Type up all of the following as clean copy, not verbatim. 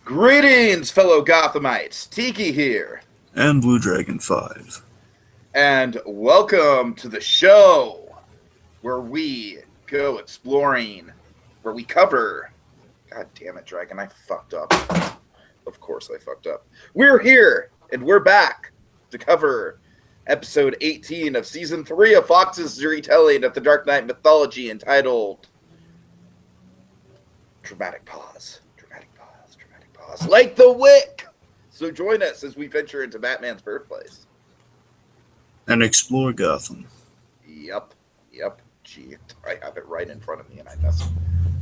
Greetings, fellow Gothamites. Tiki here. And Blue Dragon 5. And welcome to the show where we go exploring, where we cover... God damn it, Dragon, I fucked up. Of course I fucked up. We're here, and we're back to cover episode 18 of season 3 of Fox's retelling of the Dark Knight mythology entitled... Dramatic pause. Like the Wick! So join us as we venture into Batman's birthplace. And explore Gotham. Yep. Gee, I have it right in front of me and I messed.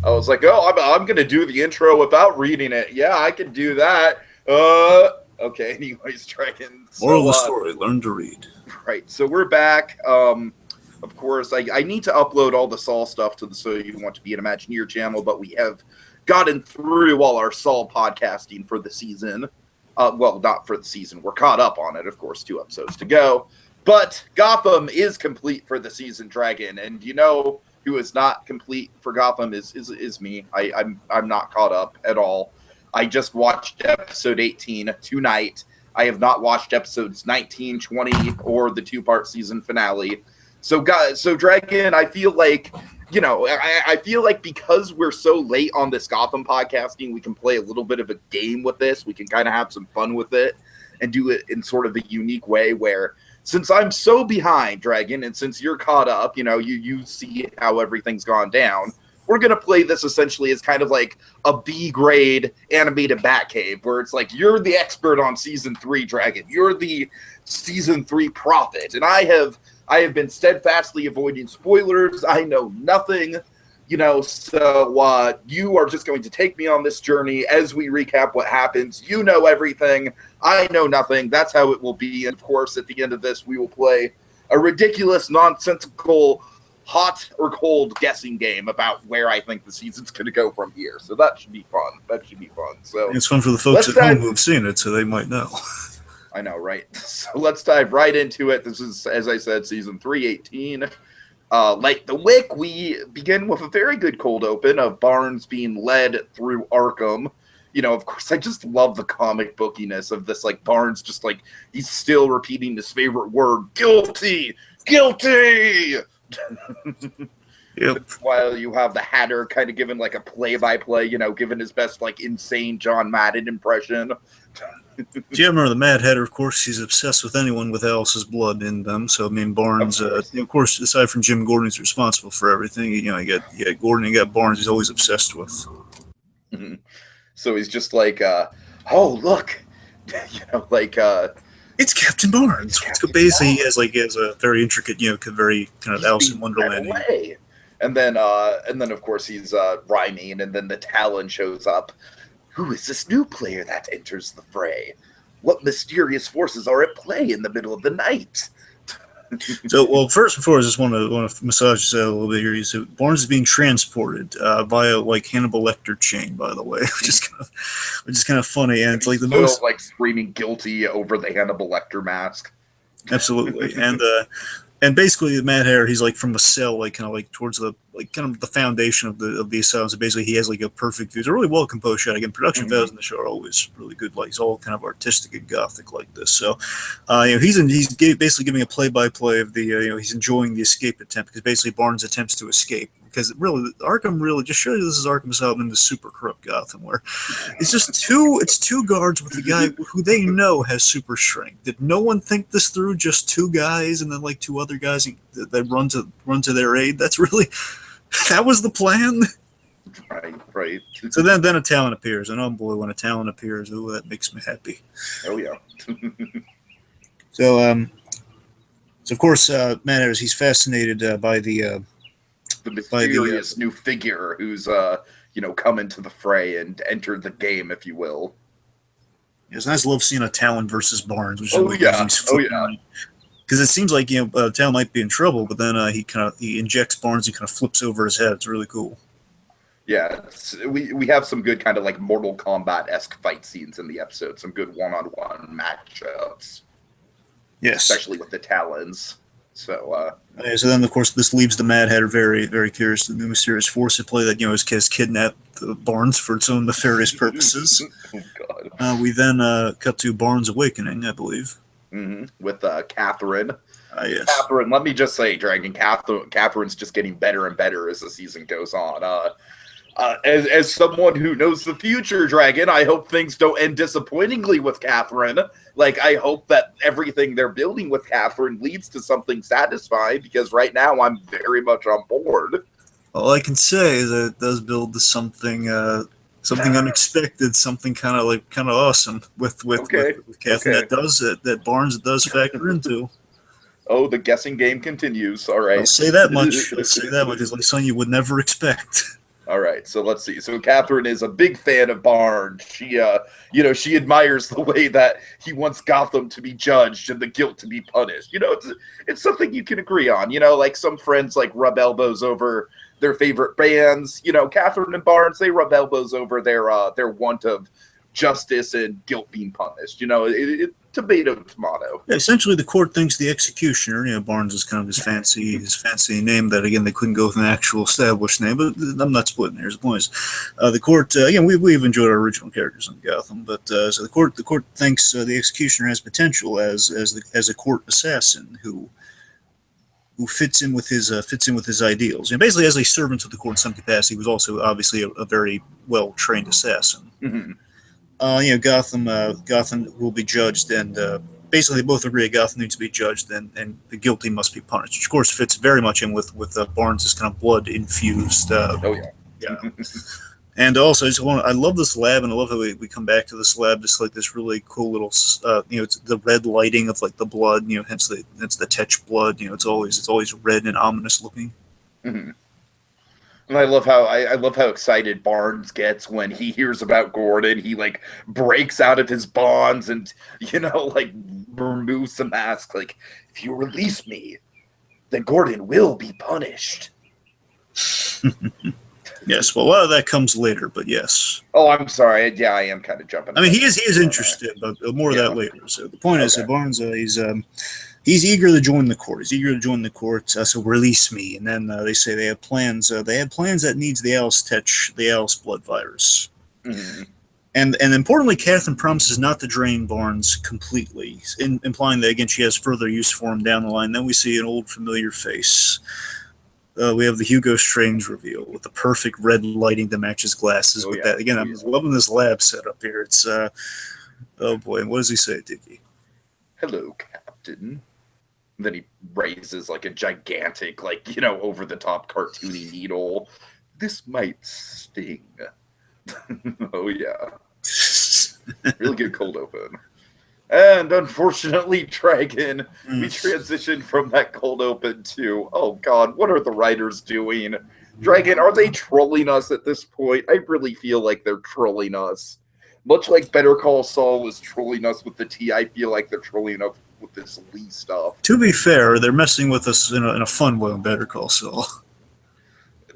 I was like, oh, I'm going to do the intro without reading it. Yeah, I can do that. Okay, anyways, Dragon. Moral of the story, learn to read. Right, so we're back. Of course, I need to upload all the Saul stuff to the So You Want to Be an Imagineer channel, but we have gotten through all our Saul podcasting for the season. Well, not for the season. We're caught up on it, of course, 2 episodes to go. But Gotham is complete for the season, Dragon. And you know who is not complete for Gotham is me. I'm not caught up at all. I just watched episode 18 tonight. I have not watched episodes 19, 20, or the 2-part season finale. So Dragon, I feel like... You know, I feel like because we're so late on this Gotham podcasting, we can play a little bit of a game with this. We can kind of have some fun with it and do it in sort of a unique way where, since I'm so behind, Dragon, and since you're caught up, you know, you see how everything's gone down, we're going to play this essentially as kind of like a B-grade animated Batcave, where it's like, you're the expert on Season 3, Dragon. You're the Season 3 prophet, and I have been steadfastly avoiding spoilers. I know nothing, you know, so you are just going to take me on this journey as we recap what happens. You know everything. I know nothing. That's how it will be. And, of course, at the end of this, we will play a ridiculous, nonsensical, hot or cold guessing game about where I think the season's going to go from here. So that should be fun. So it's fun for the folks at home who have seen it, so they might know. I know, right? So let's dive right into it. This is, as I said, season 318. Like the Wick, we begin with a very good cold open of Barnes being led through Arkham. You know, of course, I just love the comic bookiness of this. Like, Barnes just, like, he's still repeating his favorite word, guilty! Yep. While you have the Hatter kind of giving, like, a play-by-play, you know, giving his best, like, insane John Madden impression. Do you remember the Mad Hatter? Of course, he's obsessed with anyone with Alice's blood in them. So, I mean, Barnes, of course, aside from Jim Gordon, he's responsible for everything. You know, you got Gordon, you got Barnes, he's always obsessed with. Mm-hmm. So he's just like, oh, look, you know, like, it's Captain Barnes. Basically, he has a very intricate, you know, very kind of Alice in Wonderland. And then, of course, he's rhyming, and then the Talon shows up. Who is this new player that enters the fray? What mysterious forces are at play in the middle of the night? So, well, first, before I just want to massage this out a little bit here. So Barnes is being transported via like Hannibal Lecter chain, by the way, which is kind of funny, and it's like the most like screaming guilty over the Hannibal Lecter mask. Absolutely, and basically the Mad Hatter, he's like from a cell, like kind of like towards the kind of the foundation of the asylum. So basically, he has like a perfect view. It's a really well composed shot. Again, production values in the show are always really good. Like, it's all kind of artistic and gothic like this. So, you know, he's basically giving a play-by-play of the you know, he's enjoying the escape attempt, because basically Barnes attempts to escape, because really Arkham really just shows you this is Arkham Asylum in the super corrupt Gotham, where it's just two guards with a guy who they know has super strength. Did no one think this through? Just 2 guys and then like 2 other guys that run to their aid. That's really. That was the plan? Right. So then a Talon appears, and oh boy, when a Talon appears, oh, that makes me happy. Oh, yeah. So of course, Mad Hatter, he's fascinated by the mysterious new figure who's, you know, come into the fray and entered the game, if you will. Yes, I just love seeing a Talon versus Barnes. Which because it seems like, you know, Talon might be in trouble, but then he injects Barnes, he kind of flips over his head. It's really cool. Yeah, we have some good kind of like Mortal Kombat-esque fight scenes in the episode. Some good one-on-one matchups. Yes, especially with the Talons. So, So then, of course, this leaves the Mad Hatter very, very curious. The new mysterious force at play that has kidnapped Barnes for its own nefarious purposes. Oh God. We then cut to Barnes awakening, I believe. With Catherine. Yes. Catherine, let me just say, Dragon, Catherine's just getting better and better as the season goes on. As someone who knows the future, Dragon, I hope things don't end disappointingly with Catherine. Like, I hope that everything they're building with Catherine leads to something satisfying, because right now I'm very much on board. All I can say is that it does build to something unexpected, something kind of awesome with Catherine. Okay. That Barnes does factor into. Oh, the guessing game continues. All right. I'll say that much. It's like something you would never expect. All right, so let's see. So Catherine is a big fan of Barnes. She, she admires the way that he wants Gotham to be judged and the guilt to be punished. It's something you can agree on. Like some friends like rub elbows over their favorite bands. Catherine and Barnes, they rub elbows over their want of justice and guilt being punished. Tomato. Yeah, essentially, the court thinks the executioner, Barnes is kind of his fancy name that, again, they couldn't go with an actual established name, but I'm not splitting hairs. The point is, the court, again, we've enjoyed our original characters in Gotham, but so the court thinks the executioner has potential as a court assassin who fits in with his ideals. And basically, as a servant of the court in some capacity, he was also obviously a very well trained assassin. Mm-hmm. Gotham will be judged, and basically they both agree that Gotham needs to be judged, and the guilty must be punished. Which, of course, fits very much in with Barnes' kind of blood infused. Yeah. And also, I love this lab, and I love how we come back to this lab, just like this really cool little, it's the red lighting of like the blood, hence the Tetch blood. It's always red and ominous looking. Mm-hmm. And I love how excited Barnes gets when he hears about Gordon. He like breaks out of his bonds and like removes the mask. Like, if you release me, then Gordon will be punished. Yes, well, a lot of that comes later, but yes. Oh, I'm sorry. Yeah, I am kind of jumping. I mean, he is interested, but more of that later. So the point is that Barnes, he's eager to join the court. So release me. And then they say they have plans. They have plans that needs the Alice blood virus. Mm-hmm. And importantly, Catherine promises not to drain Barnes completely, implying that, again, she has further use for him down the line. Then we see an old familiar face. We have the Hugo Strange reveal with the perfect red lighting to match his glasses. That, again, I'm loving this lab setup here. It's oh boy, and what does he say, Dickie? Hello, Captain. And then he raises like a gigantic, over the top cartoony needle. This might sting. Oh yeah, really good cold open. And unfortunately, Dragon, we transitioned from that cold open to, oh God, what are the writers doing? Dragon, are they trolling us at this point? I really feel like they're trolling us. Much like Better Call Saul was trolling us with the T, I feel like they're trolling us with this Lee stuff. To be fair, they're messing with us in a fun way on Better Call Saul.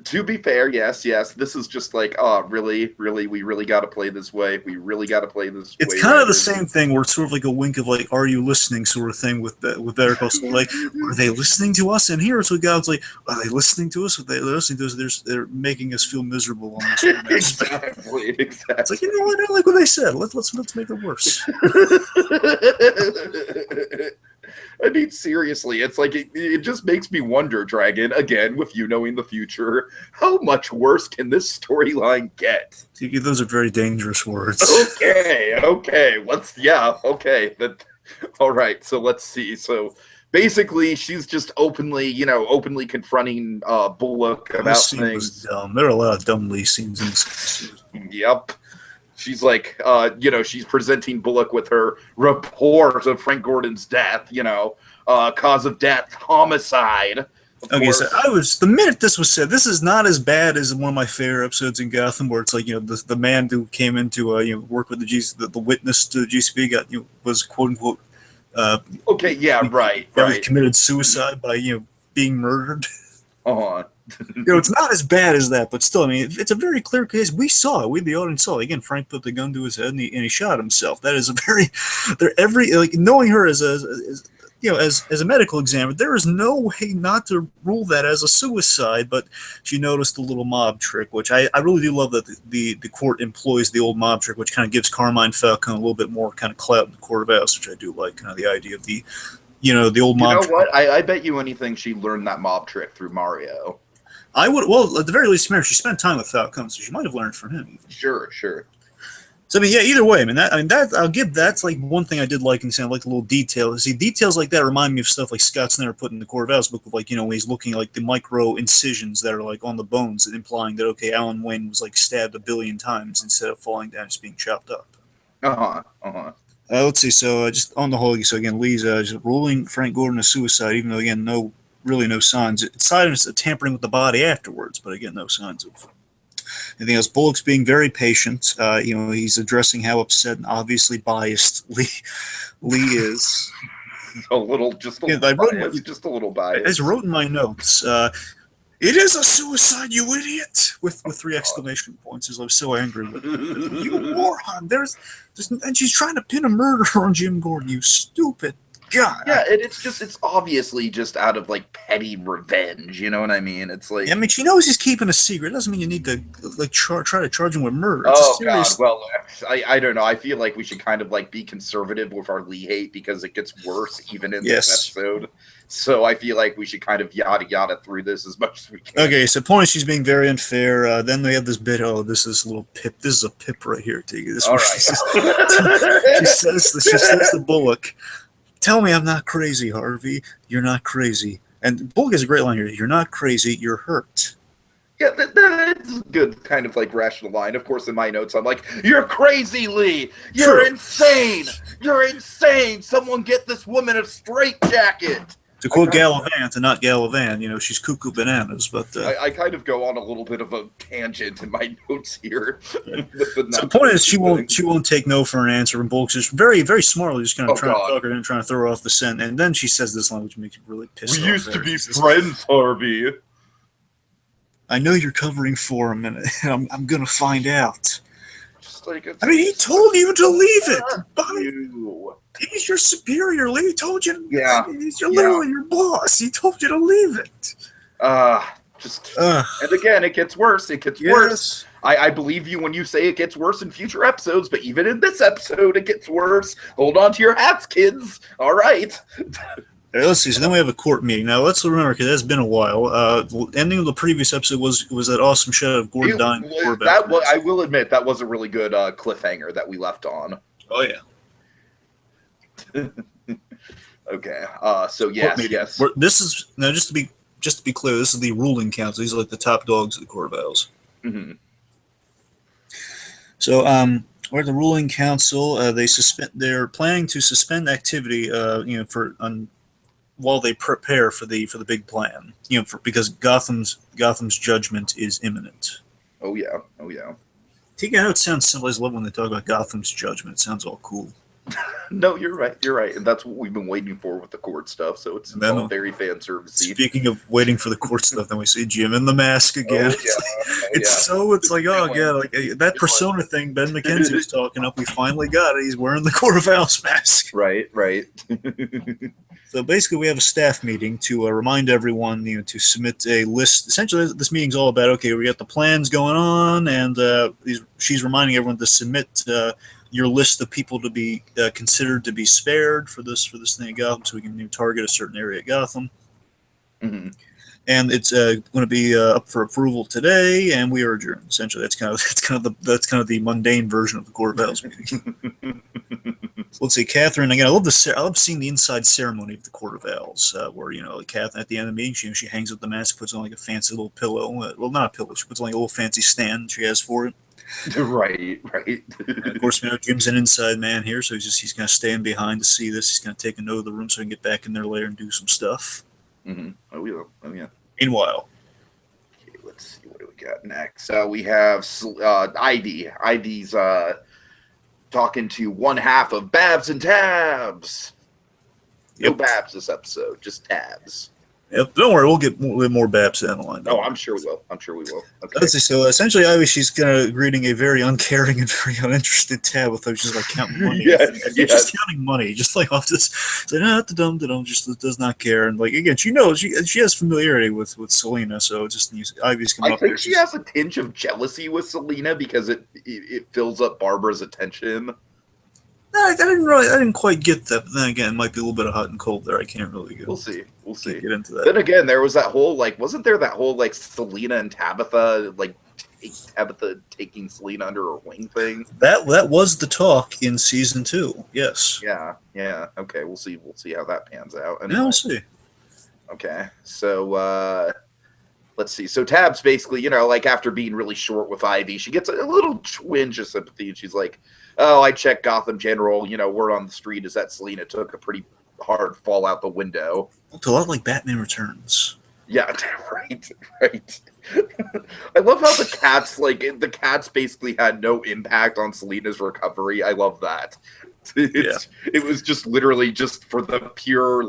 To be fair, yes. This is just like, really, we really got to play this way. We really got to play this way. It's kind of the same thing where it's sort of like a wink of like, are you listening sort of thing with Better Call Saul. Like, are they listening to us? And here it's like, God's like, are they listening to us? Are they listening to us? They're making us feel miserable on this. Exactly. It's like, I don't like what they said. Let's make it worse. I mean, seriously, it's like it just makes me wonder, Dragon, again, with you knowing the future, how much worse can this storyline get? Those are very dangerous words. Okay. All right, so let's see. So basically, she's just openly confronting Bullock about things. Dumb. There are a lot of dumb Lee scenes in this episode. Yep. She's like, she's presenting Bullock with her report of Frank Gordon's death, cause of death, homicide. Okay, so the minute this was said, this is not as bad as one of my favorite episodes in Gotham, where it's like, the man who came in to, work with the witness to the GCP was quote unquote, okay, yeah, right. committed suicide by, being murdered. Uh-huh. It's not as bad as that, but still, I mean, it's a very clear case. We saw it. We, the audience, saw it. Again, Frank put the gun to his head and he shot himself. That is knowing her as as a medical examiner, there is no way not to rule that as a suicide. But she noticed the little mob trick, which I really do love that the court employs the old mob trick, which kind of gives Carmine Falcone a little bit more kind of clout in the court of house, which I do like. Kind of the idea of the old mob. You know trick. what? I bet you anything she learned that mob trick through Mario. I would, well, at the very least, she spent time with Falcone, so she might have learned from him. Even. Sure. So either way, that I'll give that's like one thing I did like, and I like the little detail. See, details like that remind me of stuff like Scott's never put in the Court of Owls book, with when he's looking like the micro incisions that are like on the bones, implying that Alan Wayne was like stabbed 1 billion times instead of falling down, just being chopped up. Let's see. So just on the whole, so again, Lee's just ruling Frank Gordon a suicide, even though again no signs. Signs of tampering with the body afterwards, but again no signs of. Anything else? Bullock's being very patient. He's addressing how upset and obviously biased Lee is. Just a little biased. I just wrote in my notes. It is a suicide, you idiot! With 3 exclamation points, as I was so angry with you moron. And she's trying to pin a murder on Jim Gordon. You stupid God. Yeah, it's obviously just out of like petty revenge. You know what I mean? It's like she knows he's keeping a secret. It doesn't mean you need to try to charge him with murder. God. Well, I don't know. I feel like we should kind of like be conservative with our Lee hate because it gets worse even in this episode. So I feel like we should kind of yada through this as much as we can. Okay, so point is she's being very unfair. Then we have this bit. Oh, this is a little pip. This is a pip right here, Tiggy. All right. She says to Bullock. Tell me I'm not crazy, Harvey. You're not crazy. And Bullock has a great line here. You're not crazy. You're hurt. Yeah, that's a good kind of like rational line. Of course, in my notes, I'm like, you're crazy, Lee. You're insane. You're insane. Someone get this woman a straitjacket. To quote Gallivant, and not Gallivant, she's cuckoo bananas. But I kind of go on a little bit of a tangent in my notes here. So the point is, she won't take no for an answer, and Bullock's just very, very smartly just kind of trying to talk her and trying to throw her off the scent. And then she says this line, which makes you really pissed off. We used to be friends, Harvey. I know you're covering for him, and I'm gonna find out. He told you to leave it. He's your superior, Lee. He told you. Yeah. He's literally your boss. He told you to leave it. And again, it gets worse. It gets worse. I believe you when you say it gets worse in future episodes, but even in this episode, it gets worse. Hold on to your hats, kids. All right. Let's see. So then we have a court meeting. Now let's remember, because that's been a while. The ending of the previous episode was that awesome shot of Gordon dying. I will admit that was a really good cliffhanger that we left on. Oh yeah. Okay. So yes. This is now just to be clear. This is the ruling council. These are like the top dogs of the Court of Owls. Mm-hmm. So we're at the ruling council. They're planning to suspend activity. While they prepare for the big plan. Because Gotham's judgment is imminent. Oh yeah. I know it sounds simple. I just love when they talk about Gotham's judgment. It sounds all cool. No, you're right, and that's what we've been waiting for with the court stuff. So it's all very fan service-y. Speaking of waiting for the court stuff, then we see Jim in the mask again. It's like oh god, like that persona thing Ben McKenzie was talking up. We finally got it. He's wearing the Court of Owls mask. Right. So basically, we have a staff meeting to remind everyone, to submit a list. Essentially, this meeting's all about we got the plans going on, and she's reminding everyone to submit your list of people to be considered to be spared for this thing at Gotham, so we can target a certain area at Gotham. Mm-hmm. And it's going to be up for approval today, and we are adjourned. Essentially, that's kind of the mundane version of the Court of Owls meeting. So let's see, Catherine. Again, I love seeing the inside ceremony of the Court of Owls, where Catherine at the end of the meeting, she hangs up the mask, puts on like a fancy little pillow. Well, not a pillow. She puts on like a little fancy stand she has for it. Right. And of course, Jim's an inside man here, so he's kind of staying behind to see this. He's going to take a note of the room so he can get back in there later and do some stuff. Mm-hmm. Oh yeah. Meanwhile, okay, let's see what do we got next. We have Ivy. Ivy's talking to one half of Babs and Tabs. No Babs this episode, just Tabs. Yep. Don't worry, we'll get more Babs down the line. Oh, I'm sure we will. Okay. Let's see. So essentially, Ivy, she's kind of greeting a very uncaring and very uninterested Tabitha, who's just like counting money. Yes. Just counting money, just like off this. It's like, no, the just does not care. And like again, she knows she has familiarity with Selena, so just Ivy's coming up. I think she has a tinge of jealousy with Selena because it fills up Barbara's attention. No, I didn't quite get that. But then again, it might be a little bit of hot and cold there. I can't really get. We'll see. Get into that. Then again, there was that whole wasn't there that whole Selena and Tabitha Tabitha taking Selena under her wing thing? That was the talk in season 2. Yes. Yeah. Okay, we'll see how that pans out. Anyway. Yeah, we'll see. Okay, so let's see. So Tab's basically, after being really short with Ivy, she gets a little twinge of sympathy, and she's like, "Oh, I checked Gotham General. Word on the street is that Selena took a pretty hard fall out the window." It's a lot like Batman Returns. Yeah, right. I love how the cats basically had no impact on Selena's recovery. I love that. It was just literally just for the pure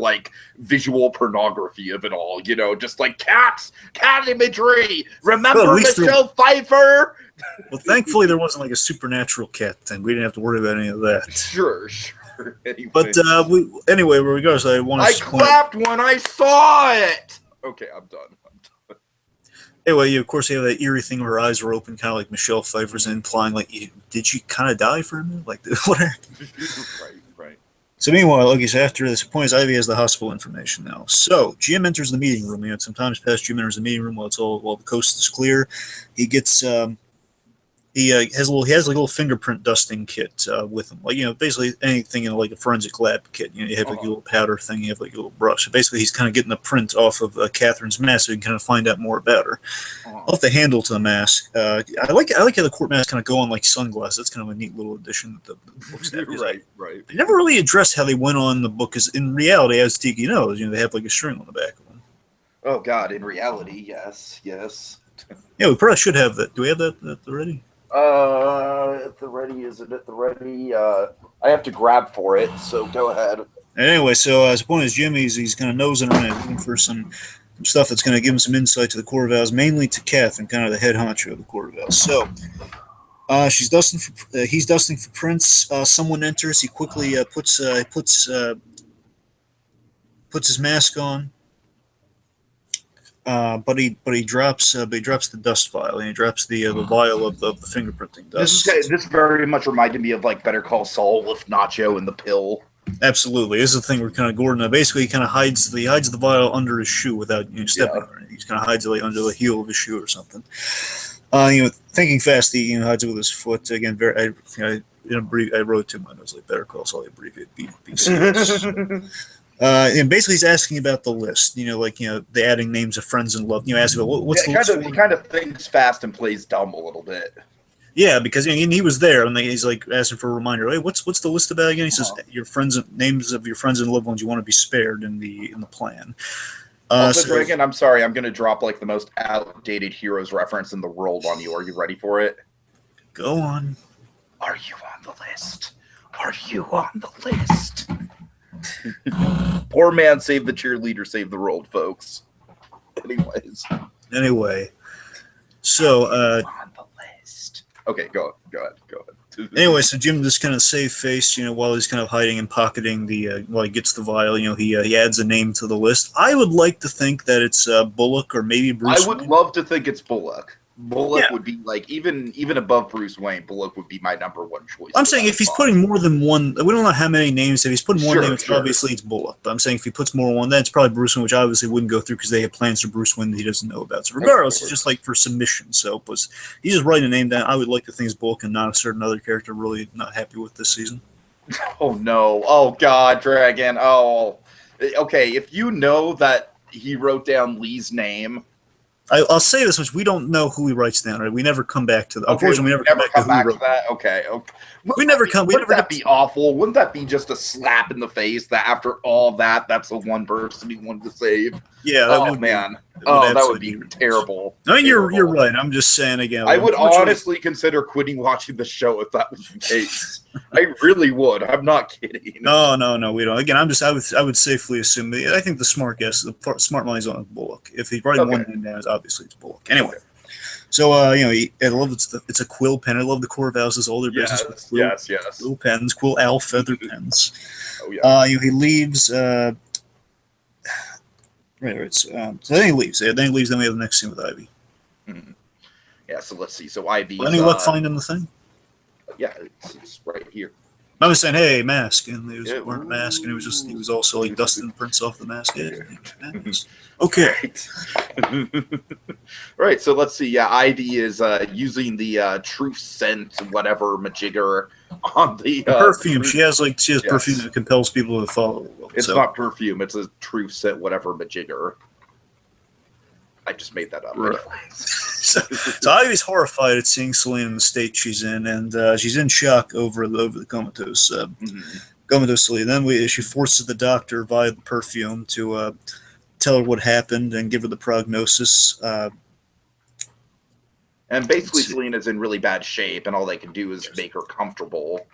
visual pornography of it all, just cat imagery. Remember Michelle Pfeiffer? Well, thankfully there wasn't a supernatural cat thing. We didn't have to worry about any of that. Sure. Anyway. But anyway, regardless, I clapped when I saw it. Okay, I'm done. Anyway, of course, you have that eerie thing where her eyes were open, kind of like Michelle Pfeiffer's, implying did she kind of die for a minute? What happened? Right. So meanwhile, after this point, Ivy has the hospital information now. So Jim enters the meeting room. Some time has passed. Jim enters the meeting room while the coast is clear. He gets he has a little fingerprint dusting kit with him, basically anything in a forensic lab kit. You have a little powder thing, you have a little brush. So basically, he's kind of getting the print off of Catherine's mask, so he can kind of find out more about her. Off the handle to the mask, I like how the court masks kind of go on like sunglasses. That's kind of a neat little addition to the book's Right. They never really addressed how they went on the book, because in reality, as Tiki knows, they have a string on the back of them. Oh God, in reality, yes. Yeah, we probably should have that. Do we have that already? At the ready, is it at the ready? I have to grab for it, so go ahead. Anyway, so the point is, Jim, he's kind of nosing around looking for some stuff that's going to give him some insight to the Court of Owls, mainly to Kath, and kind of the head honcho of the Court of Owls. So he's dusting for prints. Someone enters. He quickly puts his mask on. But he drops the dust vial, and he drops the vial of the fingerprinting dust. This very much reminded me of Better Call Saul with Nacho and the pill. Absolutely, this is the thing where kind of Gordon basically kind of hides the vial under his shoe without stepping on it. He kind of hides it under the heel of his shoe or something. Thinking fast, he hides it with his foot. Again, I wrote to my notes Better Call Saul, abbreviate BCS. And basically, he's asking about the list. The adding names of friends and love. Asking about what's the list. He kind of thinks fast and plays dumb a little bit. Yeah, because he was there, and he's asking for a reminder. Hey, what's the list about again? He says names of your friends and loved ones you want to be spared in the plan. Dragon, I'm sorry, I'm going to drop the most outdated Heroes reference in the world on you. Are you ready for it? Go on. Are you on the list? Are you on the list? Poor man saved the cheerleader, saved the world, folks. Anyway, so on the list. Okay, go ahead. Anyway, so Jim just kind of save face, while he's kind of hiding and pocketing while he gets the vial, he adds a name to the list. I would like to think that it's Bullock or maybe Bruce. I would love to think it's Bullock. Bullock would be even above Bruce Wayne. Bullock would be my number one choice. I'm saying if he's putting more than one, we don't know how many names. If he's putting more names, obviously it's Bullock. But I'm saying if he puts more than one, then it's probably Bruce Wayne, which obviously wouldn't go through because they have plans for Bruce Wayne that he doesn't know about. So regardless, it's just for submission. So he's just writing a name down. I would like to think it's Bullock and not a certain other character. Really not happy with this season. Oh no! Oh God, Dragon! Oh, okay. If you know that he wrote down Lee's name. I'll say this much: we don't know who he writes down. Right? We never come back to that. Unfortunately, we never come back to that. Okay. Wouldn't that be awful? Wouldn't that be just a slap in the face? That after all that's the one person he wanted to save. Yeah. Oh man. Oh, that would be terrible. I mean, terrible. you're right. I'm just saying again. I would honestly consider quitting watching the show if that was the case. I really would. I'm not kidding. No, we don't. Again, I would safely assume. I think the smart guess, the smart money's on Bullock. If he's writing one name down, obviously it's Bullock. Anyway, so I love it's a quill pen. I love the core houses, all their business with quill, quill pens, quill owl feather pens. Oh yeah. He leaves. Right. So then he leaves. Then he leaves. Then we have the next scene with Ivy. Mm-hmm. Yeah. So let's see. So Ivy. Any luck finding the thing? Yeah, it's right here. I was saying, hey, mask, and he was wearing a mask, and he was also like dusting prints off the mask. Okay. Right. So let's see. Yeah, Ivy is using the truth scent, whatever majigger on the perfume. She has perfume that compels people to follow her. It's not perfume. It's a truth scent, whatever majigger. I just made that up. Right. So Ivy's horrified at seeing Selena in the state she's in, and she's in shock over the comatose Selena. Then she forces the doctor via the perfume to tell her what happened and give her the prognosis. And basically, Selena's in really bad shape, and all they can do is make her comfortable.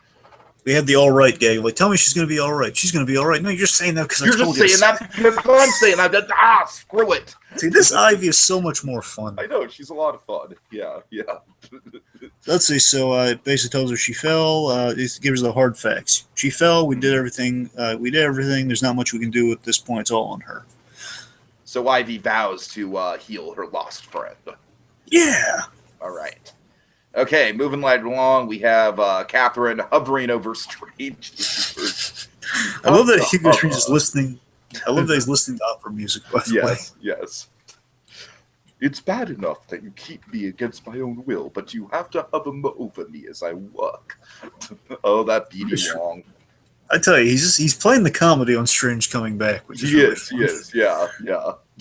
We had the all right gag. Like, tell me she's going to be all right. She's going to be all right. No, you're just saying that because you're just saying that because I'm saying that. Screw it. See, this Ivy is so much more fun. I know. She's a lot of fun. Yeah. Let's see. So it basically tells her she fell. It gives her the hard facts. She fell. We did everything. There's not much we can do at this point. It's all on her. So Ivy vows to heal her lost friend. Yeah. All right. Okay, moving right along, we have Catherine hovering over Strange. I love that Hugo Strange is listening. I love that he's listening to opera music, by the way. Yes. It's bad enough that you keep me against my own will, but you have to hover over me as I work. Oh, that beady long. I tell you, he's playing the comedy on Strange coming back, which is really fun. He is, yeah.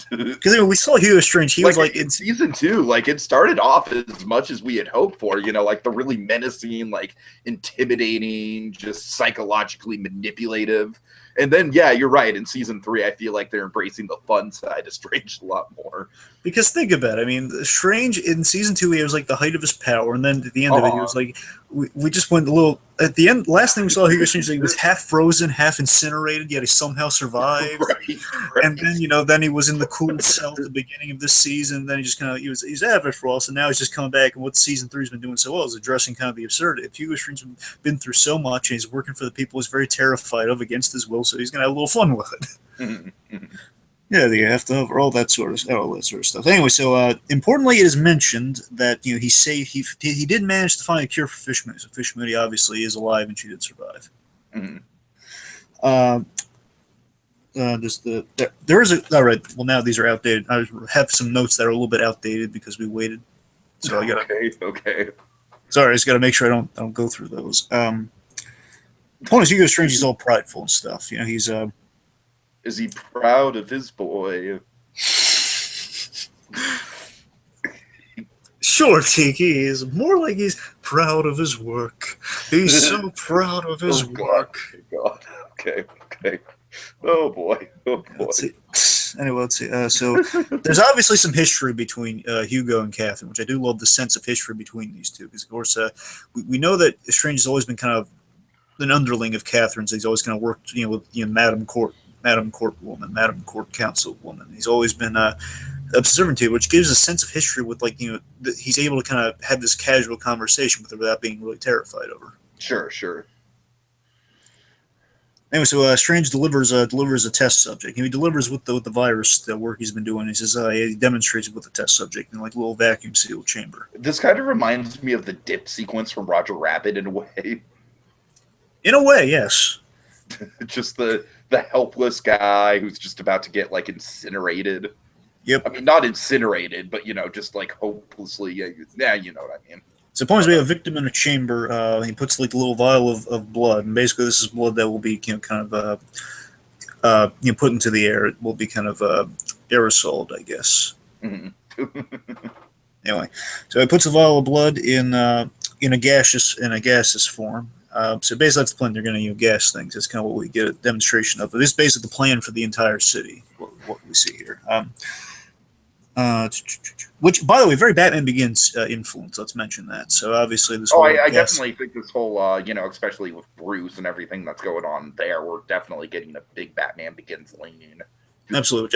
Because we saw Hugo Strange, he was like in season 2, like it started off as much as we had hoped for, like the really menacing, like intimidating, just psychologically manipulative. And then, yeah, you're right. In season 3, I feel like they're embracing the fun side of Strange a lot more. Because think about it. I mean, Strange in season 2, he was like the height of his power, and then at the end of it, he was like, we just went a little. At the end, last thing we saw Hugo Strange, he was half frozen, half incinerated, yet he somehow survived. Right. And then, then he was in the cool cell at the beginning of this season. Then he just kind of he's out of it for a while. So now he's just coming back, and what season 3 has been doing so well is addressing kind of the absurdity. If Hugo Strange's been through so much, and he's working for the people he's very terrified of against his will, so he's gonna have a little fun with it. Yeah, you have to have all that sort of stuff. Anyway, so importantly, it is mentioned that he did manage to find a cure for fish moody. So fish moody obviously is alive, and she did survive. There is a all right. Well, now these are outdated. I have some notes that are a little bit outdated because we waited. So I got okay. Sorry, I just got to make sure I don't go through those. Point is, Hugo Strange is all prideful and stuff. He's Is he proud of his boy? Sure, Tiki is more like he's proud of his work. He's so proud of his work. God. Okay. Oh boy. Anyway, let's see. So there's obviously some history between Hugo and Catherine, which I do love the sense of history between these two. Because of course, we know that Strange has always been kind of an underling of Catherine's. He's always kind of worked, with Madam Court woman, Madam Court Council woman. He's always been observant to, which gives a sense of history with, he's able to kind of have this casual conversation with her without being really terrified of her. Sure. Anyway, so Strange delivers a test subject. He delivers with the virus work he's been doing. He says he demonstrates it with a test subject in a little vacuum sealed chamber. This kind of reminds me of the dip sequence from Roger Rabbit in a way. In a way, yes. Just the helpless guy who's just about to get incinerated. Yep. I mean, not incinerated, but just hopelessly. Yeah, you know what I mean. So, point is, we have a victim in a chamber. He puts a little vial of blood, and basically, this is blood that will be kind of put into the air. It will be kind of aerosoled, I guess. Mm-hmm. Anyway, so he puts a vial of blood in a gaseous form. So basically, that's the plan. They're going to gas things. That's kind of what we get a demonstration of. This is basically the plan for the entire city. What we see here. Which, by the way, very Batman Begins influence. Let's mention that. So obviously, this. Oh, I definitely think this whole, especially with Bruce and everything that's going on there, we're definitely getting a big Batman Begins lean. Absolutely,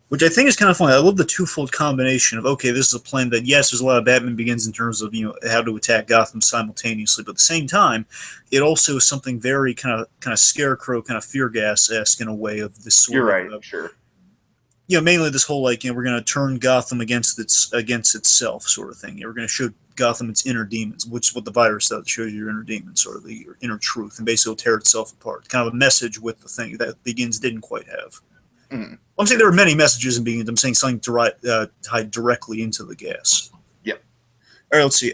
which I think is kind of funny. I love the twofold combination of, okay, this is a plan that, yes, there's a lot of Batman Begins in terms of, how to attack Gotham simultaneously, but at the same time, it also is something very kind of Scarecrow, kind of Fear Gas-esque in a way of this sort You're of... right, sure. Mainly this whole, we're going to turn Gotham against itself sort of thing. We're going to show Gotham its inner demons, which is what the virus does. It shows you your inner demons, sort of your inner truth, and basically it'll tear itself apart. Kind of a message with the thing that Begins didn't quite have. Mm-hmm. I'm saying there are many messages in Begins. I'm saying something tied directly into the gas. Yep. All right, let's see.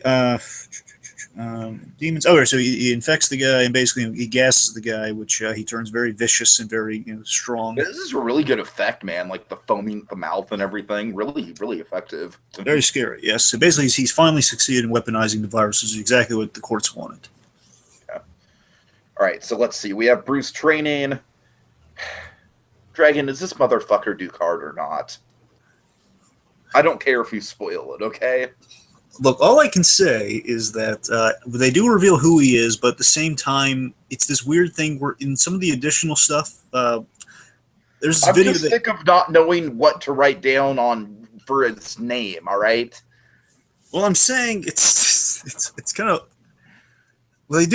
Demons. Oh, so he infects the guy and basically he gasses the guy, which he turns very vicious and very strong. This is a really good effect, man. Like the foaming at the mouth and everything. Really, really effective. Very scary, yes. So basically he's finally succeeded in weaponizing the virus, which is exactly what the courts wanted. Yeah. All right, so let's see. We have Bruce training. Dragon, is this motherfucker Ducard or not? I don't care if you spoil it, okay? Look, all I can say is that they do reveal who he is, but at the same time, it's this weird thing where in some of the additional stuff, there's this I'm video just sick of not knowing what to write down for its name, all right? Well, I'm saying it's kind of... Well,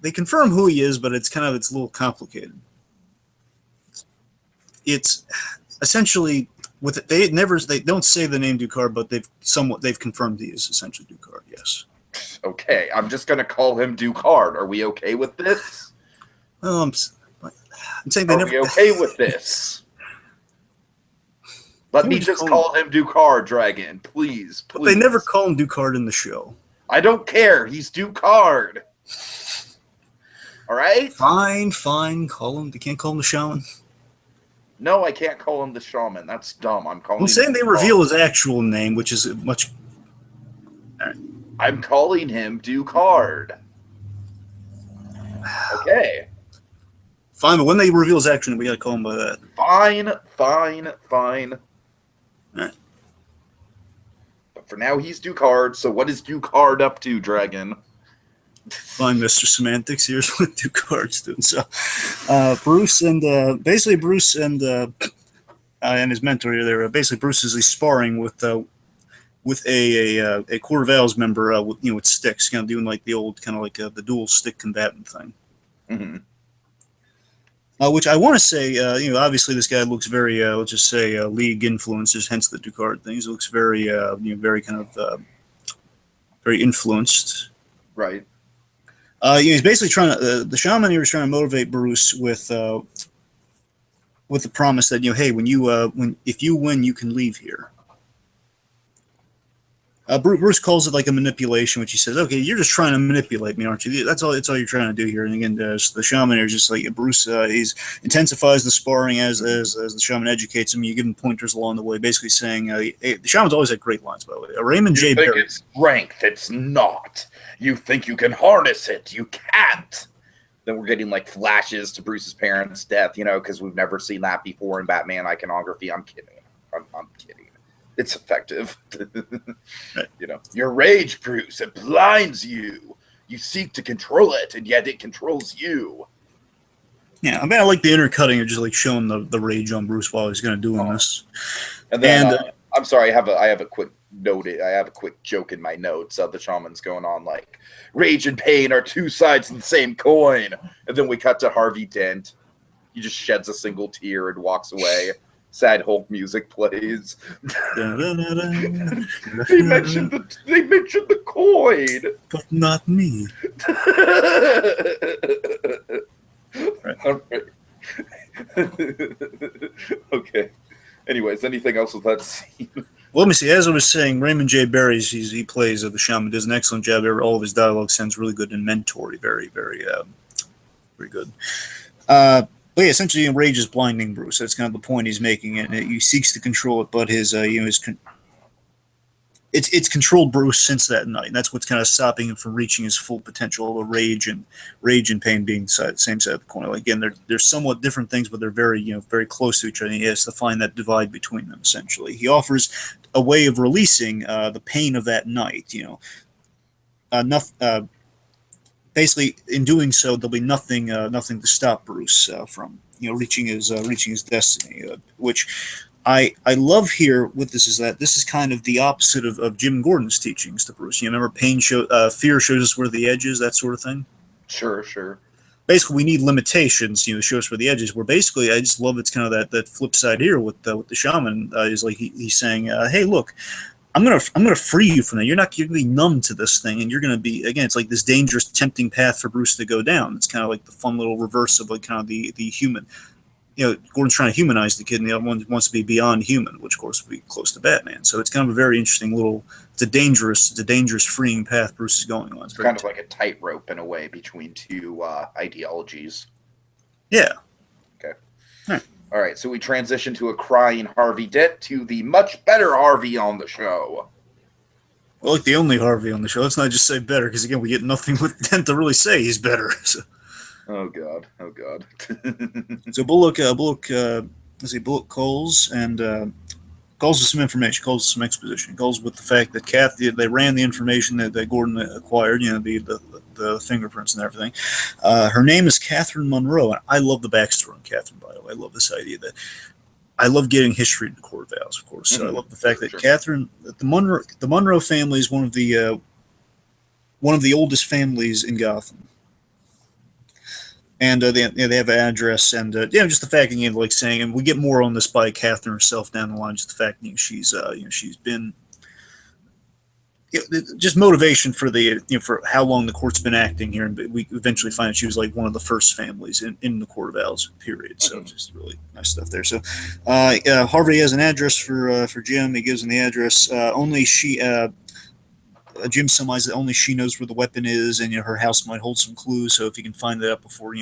they confirm who he is, but it's a little complicated. It's essentially they don't say the name Ducard, but they've confirmed he is essentially Ducard. Yes. Okay, I'm just gonna call him Ducard. Are we okay with this? Well, I'm saying they never. Are we okay with this? Let me just call him Ducard, Dragon, please. But they never call him Ducard in the show. I don't care. He's Ducard. All right. Fine. Call him. They can't call him the Shaman. No, I can't call him the Shaman. That's dumb. I'm saying they reveal his actual name, which is much... Right. I'm calling him Ducard. Okay. Fine, but when they reveal his actual name, we gotta call him by that. Fine. All right. But for now, he's Ducard, so what is Ducard up to, Dragon? Fine, Mr. Semantics. Here's what Ducard's doing. So, Bruce and his mentor here, basically Bruce is sparring with a Court of Owls member with sticks, doing like the old the dual stick combatant thing. Mm-hmm. Which I want to say, obviously this guy looks very, let's just say, League influences, hence the Ducard things. He looks very, very very influenced. Right. He's basically trying to. The shaman here is trying to motivate Bruce with the promise that hey, if you win, you can leave here. Bruce calls it like a manipulation, which he says, "Okay, you're just trying to manipulate me, aren't you? That's all you're trying to do here." And again, the shaman here is just like Bruce. He intensifies the sparring as the shaman educates him. You give him pointers along the way, basically saying, the shaman's always had great lines, by the way. Raymond J. You think Barry. it's strength? It's not. You think you can harness it? You can't. Then we're getting like flashes to Bruce's parents' death, because we've never seen that before in Batman iconography. I'm kidding. I'm kidding. It's effective. Right. Your rage, Bruce, it blinds you. You seek to control it, and yet it controls you. Yeah, I like the intercutting of just like showing the rage on Bruce while he's doing this. And then I'm sorry, I have a quick note. I have a quick joke in my notes. The shaman's going on like, rage and pain are two sides of the same coin. And then we cut to Harvey Dent. He just sheds a single tear and walks away. Sad Hulk music plays. They mentioned the coin, but not me. Right. Okay. Anyways, anything else with that scene? Well, let me see. As I was saying, Raymond J. Barry, he plays the shaman, does an excellent job. All of his dialogue sounds really good and mentory, very, very, very good. But yeah, essentially, rage is blinding Bruce. That's kind of the point he's making, and he seeks to control it. But his, it's controlled Bruce since that night, and that's what's kind of stopping him from reaching his full potential. The rage and pain being the same side of the coin. Like, again, they're somewhat different things, but they're very close to each other. And he has to find that divide between them. Essentially, he offers a way of releasing the pain of that night. Basically, in doing so, there'll be nothing to stop Bruce from reaching his destiny, which I love here with this is that this is kind of the opposite of Jim Gordon's teachings to Bruce. Remember, fear shows us where the edge is, that sort of thing. Sure. Basically, we need limitations, to show us where the edge is. Where basically, I just love it's kind of that flip side here with the shaman is like he's saying, hey, look, I'm gonna free you from that. You're gonna be numb to this thing, and you're gonna be, again, it's like this dangerous, tempting path for Bruce to go down. It's kind of like the fun little reverse of like kind of the human. Gordon's trying to humanize the kid, and the other one wants to be beyond human, which of course would be close to Batman. So it's kind of a very interesting it's a dangerous freeing path Bruce is going on. It's kind of like a tightrope in a way between two ideologies. Yeah. Okay. All right, so we transition to a crying Harvey Dent to the much better Harvey on the show. Well, like the only Harvey on the show. Let's not just say better, because again, we get nothing with Dent to really say he's better. So. Oh God. So Bullock calls and calls with some information, calls with some exposition, calls with the fact that Kathy, they ran the information that Gordon acquired, the fingerprints and everything. Her name is Catherine Monroe, and I love the backstory on Catherine, by the way. I love this idea that I love getting history into Court of Owls, of course. So I love the fact that Catherine, the Monroe family is one of the oldest families in Gotham. And they have an address, and just the fact that like saying, and we get more on this by Catherine herself down the line. Just the fact that she's been just motivation for for how long the court's been acting here, and we eventually find out she was like one of the first families in the Court of Owls period. So just really nice stuff there. So Harvey has an address for Jim. He gives him the address. Jim surmises that only she knows where the weapon is, and her house might hold some clues. So if he can find that out before,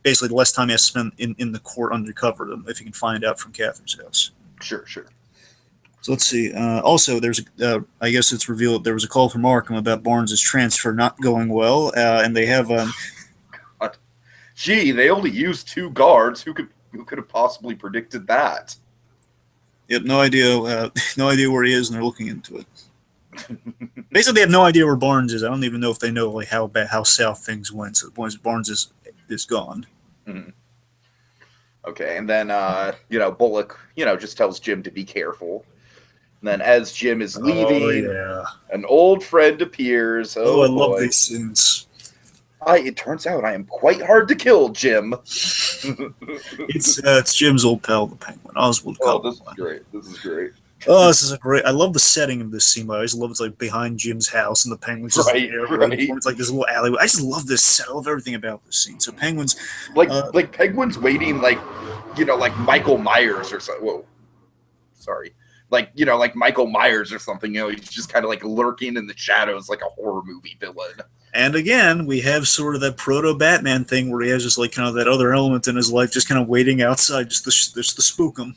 basically the less time he has to spend in the court undercover, if he can find out from Catherine's house. Sure. So let's see. Also, there's I guess it's revealed there was a call from Arkham about Barnes' transfer not going well, and they have. Gee, they only used 2 guards. Who could have possibly predicted that? Yep, no idea where he is, and they're looking into it. Basically, they have no idea where Barnes is. I don't even know if they know like how south things went. So Barnes is gone. Mm-hmm. Okay, and then Bullock just tells Jim to be careful. And then as Jim is leaving, an old friend appears. Oh, I love these scenes. It turns out I am quite hard to kill, Jim. It's Jim's old pal, the Penguin, Oswald. Oh, this is great. Oh, this is a great. I love the setting of this scene. I always love it's like behind Jim's house, and the Penguin's just there. Right. It's like this little alleyway. I just love this set. I love everything about this scene. So Penguin's like Penguin's waiting, like Michael Myers or something. Whoa, sorry. Like Michael Myers or something. He's just kind of like lurking in the shadows, like a horror movie villain. And again, we have sort of that proto-Batman thing where he has just like kind of that other element in his life, just kind of waiting outside, just to spook him.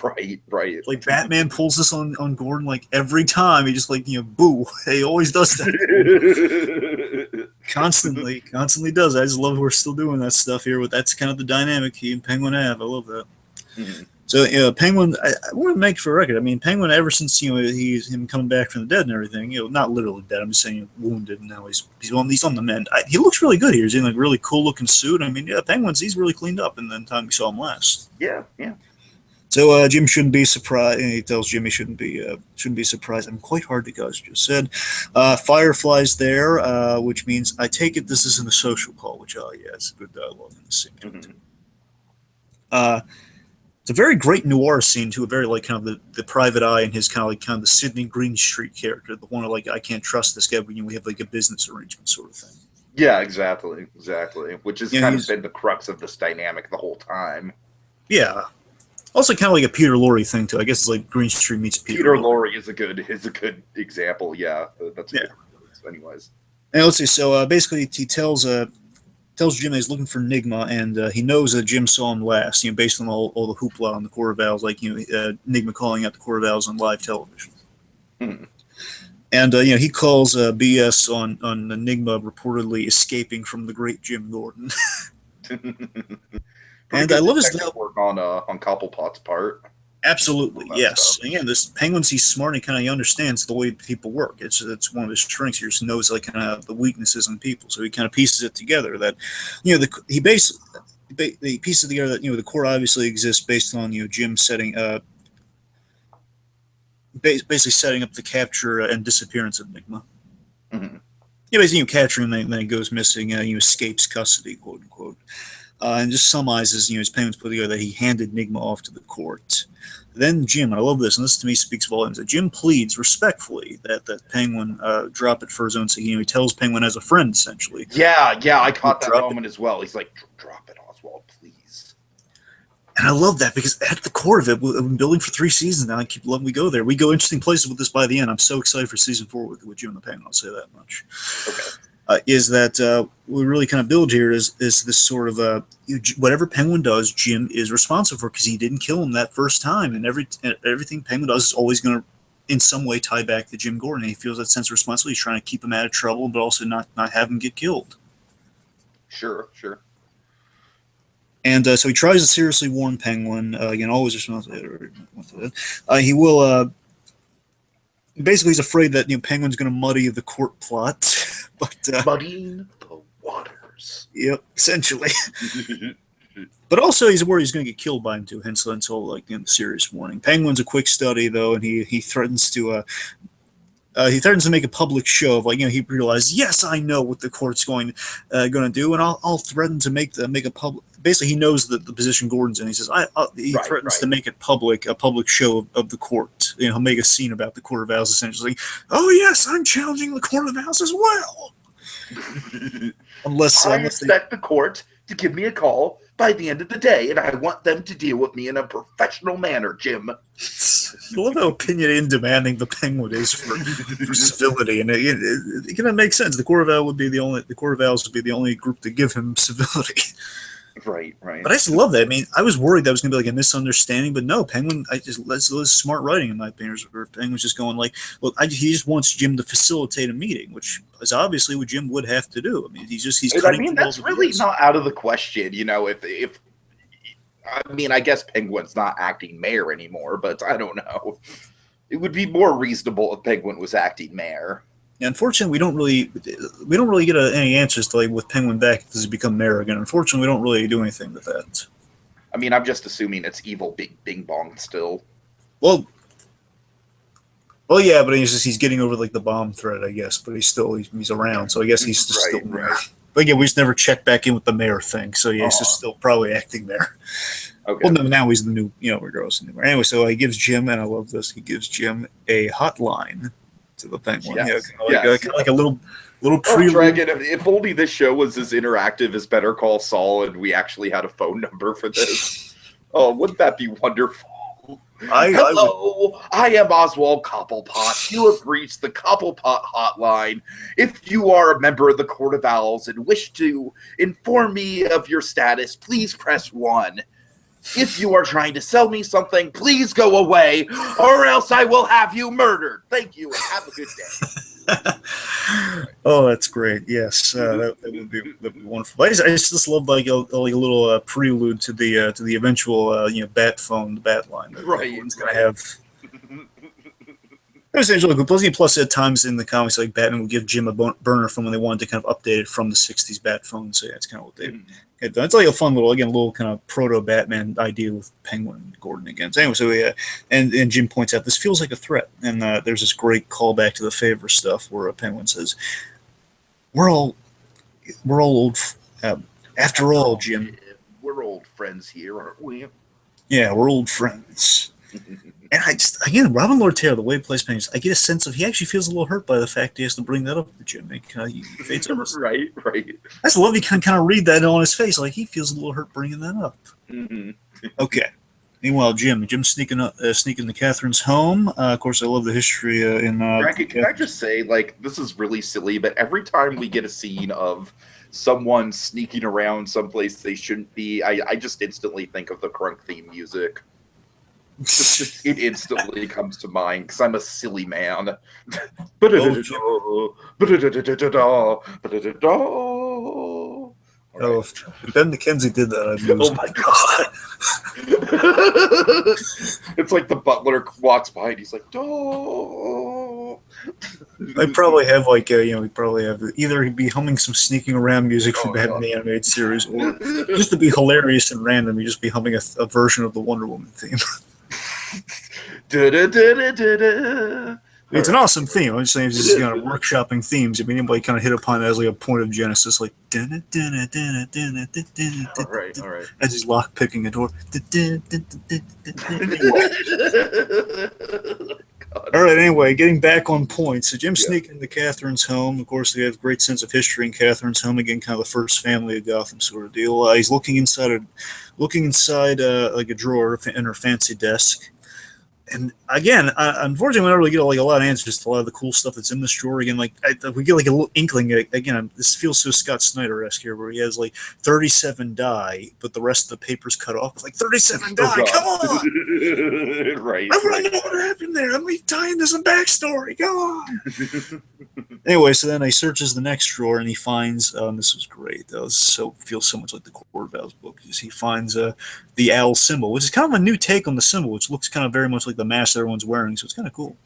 Right. Like Batman pulls this on Gordon like every time. He just boo. He always does that. constantly does. I just love we're still doing that stuff here. But that's kind of the dynamic he and Penguin have. I love that. Mm-hmm. So Penguin. I want to make for a record. I mean, Penguin. Ever since he's him coming back from the dead and everything. Not literally dead. I'm just saying wounded. And now he's on the mend. He looks really good here. He's in a really cool looking suit. I mean, Penguin's he's really cleaned up. And then time we saw him last. Yeah. So Jim shouldn't be surprised. He tells Jim he shouldn't be surprised. I'm quite hard to go, as you just said. Firefly's there, which means I take it this isn't a social call. Which it's a good dialogue in the scene. Mm-hmm. It's a very great noir scene too. A very like kind of the private eye and his kind of the Sidney Greenstreet character, the one of like I can't trust this guy, but we have like a business arrangement sort of thing. Yeah, exactly. Which has kind of been the crux of this dynamic the whole time. Yeah. Also, kind of like a Peter Lorre thing too. I guess it's like Greenstreet meets Peter Lorre is a good example. Yeah, that's good. Anyways, and let's see. So basically, he tells Jim that he's looking for Nigma, and he knows that Jim saw him last. Based on all the hoopla on the Court of Owls, like Nigma calling out the Court of Owls on live television. And he calls BS on Enigma reportedly escaping from the great Jim Gordon. Pretty And I good love his detective work on Cobblepot's part. absolutely That yes. stuff. Again, this Penguin's he's smart. And he kind of understands the way people work. It's one of his strengths. He just knows like kind of the weaknesses in people, so he kind of pieces it together. That he basically he pieces it together that the court obviously exists based on Jim setting basically setting up the capture and disappearance of Enigma. Mm-hmm. Yeah, basically capturing him, then he goes missing. Escapes custody, quote unquote. And just summarizes, his payments put together that he handed Nigma off to the court. Then Jim, and I love this, and this to me speaks volumes, that Jim pleads respectfully that Penguin drop it for his own sake. He tells Penguin as a friend, essentially. Yeah, I caught that moment as well. He's like, drop it, Oswald, please. And I love that because at the core of it, we've been building for 3 seasons now. I keep loving we go there. We go interesting places with this by the end. I'm so excited for season 4 with Jim and the Penguin. I'll say that much. Okay. Is that we really kind of build here is this sort of whatever Penguin does, Jim is responsible for because he didn't kill him that first time, and everything Penguin does is always going to, in some way, tie back to Jim Gordon. And he feels that sense of responsibility. He's trying to keep him out of trouble, but also not have him get killed. Sure. And so he tries to seriously warn Penguin. Again, always responsible. He will. Basically, he's afraid that Penguin's going to muddy the court plot. But muddying the waters. Yep, essentially. But also, he's worried he's going to get killed by him too. Hence, like the serious warning. Penguin's a quick study though, and he threatens to make a public show of he realizes, yes, I know what the court's going to do, and I'll threaten to make a public. Basically, he knows the position Gordon's in. He says he threatens to make it public, a public show of the court. He'll make a scene about the Court of Owls, essentially. Oh yes, I'm challenging the Court of Owls as well. unless I expect the court to give me a call by the end of the day, and I want them to deal with me in a professional manner, Jim. I love how opinionated and demanding the Penguin is for civility, and it kind of makes sense. The Court of Owls would be the only group to give him civility. Right. But I just love that. I mean, I was worried that was going to be like a misunderstanding, but no, Penguin. That's smart writing in my opinion. Where Penguin's just going like, look, he just wants Jim to facilitate a meeting, which is obviously what Jim would have to do. I mean, he's. I mean, that's really not out of the question. If I mean, I guess Penguin's not acting mayor anymore, but I don't know. It would be more reasonable if Penguin was acting mayor. Yeah, unfortunately, we don't really get any answers to with Penguin back. Does he become mayor again? Unfortunately, we don't really do anything with that. I mean, I'm just assuming it's evil Bing Bong still. Well, yeah, but he's getting over the bomb threat, I guess. But he's around, so I guess he's just still mayor. But again, we just never checked back in with the mayor thing, so yeah, he's just still probably acting mayor. Okay. Well, no, now he's the new, regardless of the new mayor. Anyway, so he gives Jim, and I love this. He gives Jim a hotline to the Penguin. Yes. Kind of like a little prelude. Dragon, if only this show was as interactive as Better Call Saul and we actually had a phone number for this. Oh, wouldn't that be wonderful? Hello, I am Oswald Cobblepot. You have reached the Cobblepot hotline. If you are a member of the Court of Owls and wish to inform me of your status, please press 1. If you are trying to sell me something, please go away, or else I will have you murdered. Thank you, and have a good day. Oh, that's great. Yes, that would be wonderful. I just love like a little prelude to the eventual bat phone, the bat line. Right. It's going to have. It was really cool. Plus, at times in the comics, like Batman would give Jim a burner phone when they wanted to kind of update it from the '60s bat phone. So yeah, it's kind of what they. It's like a fun little kind of proto-Batman idea with Penguin and Gordon again. So anyway, so yeah, and Jim points out this feels like a threat, and there's this great callback to the favor stuff where Penguin says, "We're all old. After all, Jim, we're old friends here, aren't we?" Yeah, we're old friends. And Robin Lord Taylor, the way he plays Penguin, I get a sense of he actually feels a little hurt by the fact he has to bring that up to Jim. He fades over. Right. I just love you can kind of read that on his face, like he feels a little hurt bringing that up. Mm-hmm. Okay. Meanwhile, Jim's sneaking to Catherine's home. Of course, I love the history in. Can I just say, this is really silly, but every time we get a scene of someone sneaking around someplace they shouldn't be, I just instantly think of the Crunk theme music. It instantly comes to mind because I'm a silly man. Oh, if Ben McKenzie did that, I'd lose. Oh my god! It's like the butler walks by and he's like, "Oh." I'd probably have like he'd probably have either he'd be humming some sneaking around music from Oh, Batman God. the Animated Series, or just to be hilarious and random, he'd just be humming a version of the Wonder Woman theme. It's an awesome theme. I'm just saying, it's just workshopping themes. I mean, anybody kind of hit upon it as like a point of genesis, like All right. as he's lock picking a door. All right, anyway, getting back on point. So Jim's sneaking into Catherine's home. Of course, they have a great sense of history in Catherine's home. Again, kind of the first family of Gotham sort of deal. He's looking inside like a drawer in her fancy desk. And again, unfortunately, we don't really get like a lot of answers to a lot of the cool stuff that's in this drawer. Again, we get like a little inkling. Again, this feels so Scott Snyder-esque here, where he has like 37 die, but the rest of the paper's cut off. It's like 37 die. Come on, Right. I want to know what happened there. Let me tie into some backstory. Go on. Anyway, so then he searches the next drawer and he finds. This was great. Feels so much like the Court of Owls book. He finds the owl symbol, which is kind of a new take on the symbol, which looks kind of very much like the mask everyone's wearing, so it's kind of cool.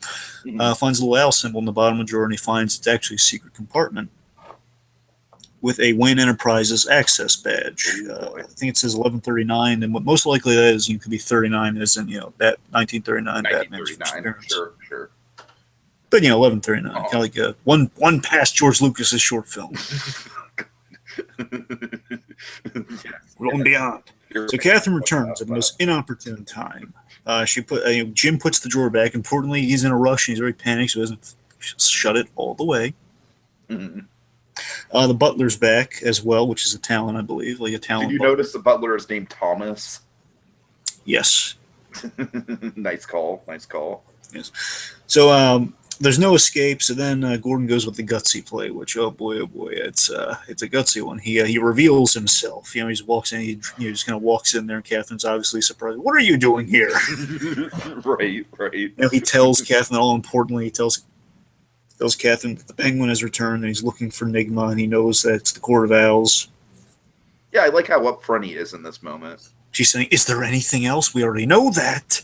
Finds a little owl symbol in the bottom of the drawer, and he finds it's actually a secret compartment with a Wayne Enterprises access badge. I think it says 1139, and what most likely that is, you could be 39, as in that 1939 Batman's first appearance. Sure. But 1139, kind of like one past George Lucas's short film. Rolling beyond. So Catherine returns at the most inopportune time. Jim puts the drawer back. Importantly, he's in a rush and he's very panicked, so he doesn't shut it all the way. Mm-hmm. The butler's back as well, which is a talent, I believe, like a talent. Did you butler. notice the butler is named Thomas? Yes. Nice call. Yes. So there's no escape. So then Gordon goes with the gutsy play, which oh boy, it's a gutsy one. He reveals himself. He just walks in. He just kind of walks in there, and Catherine's obviously surprised. What are you doing here? Right. He tells Catherine. All importantly, he tells Catherine that the Penguin has returned and he's looking for Nigma, and he knows that it's the Court of Owls. Yeah, I like how upfront he is in this moment. She's saying, "Is there anything else? We already know that."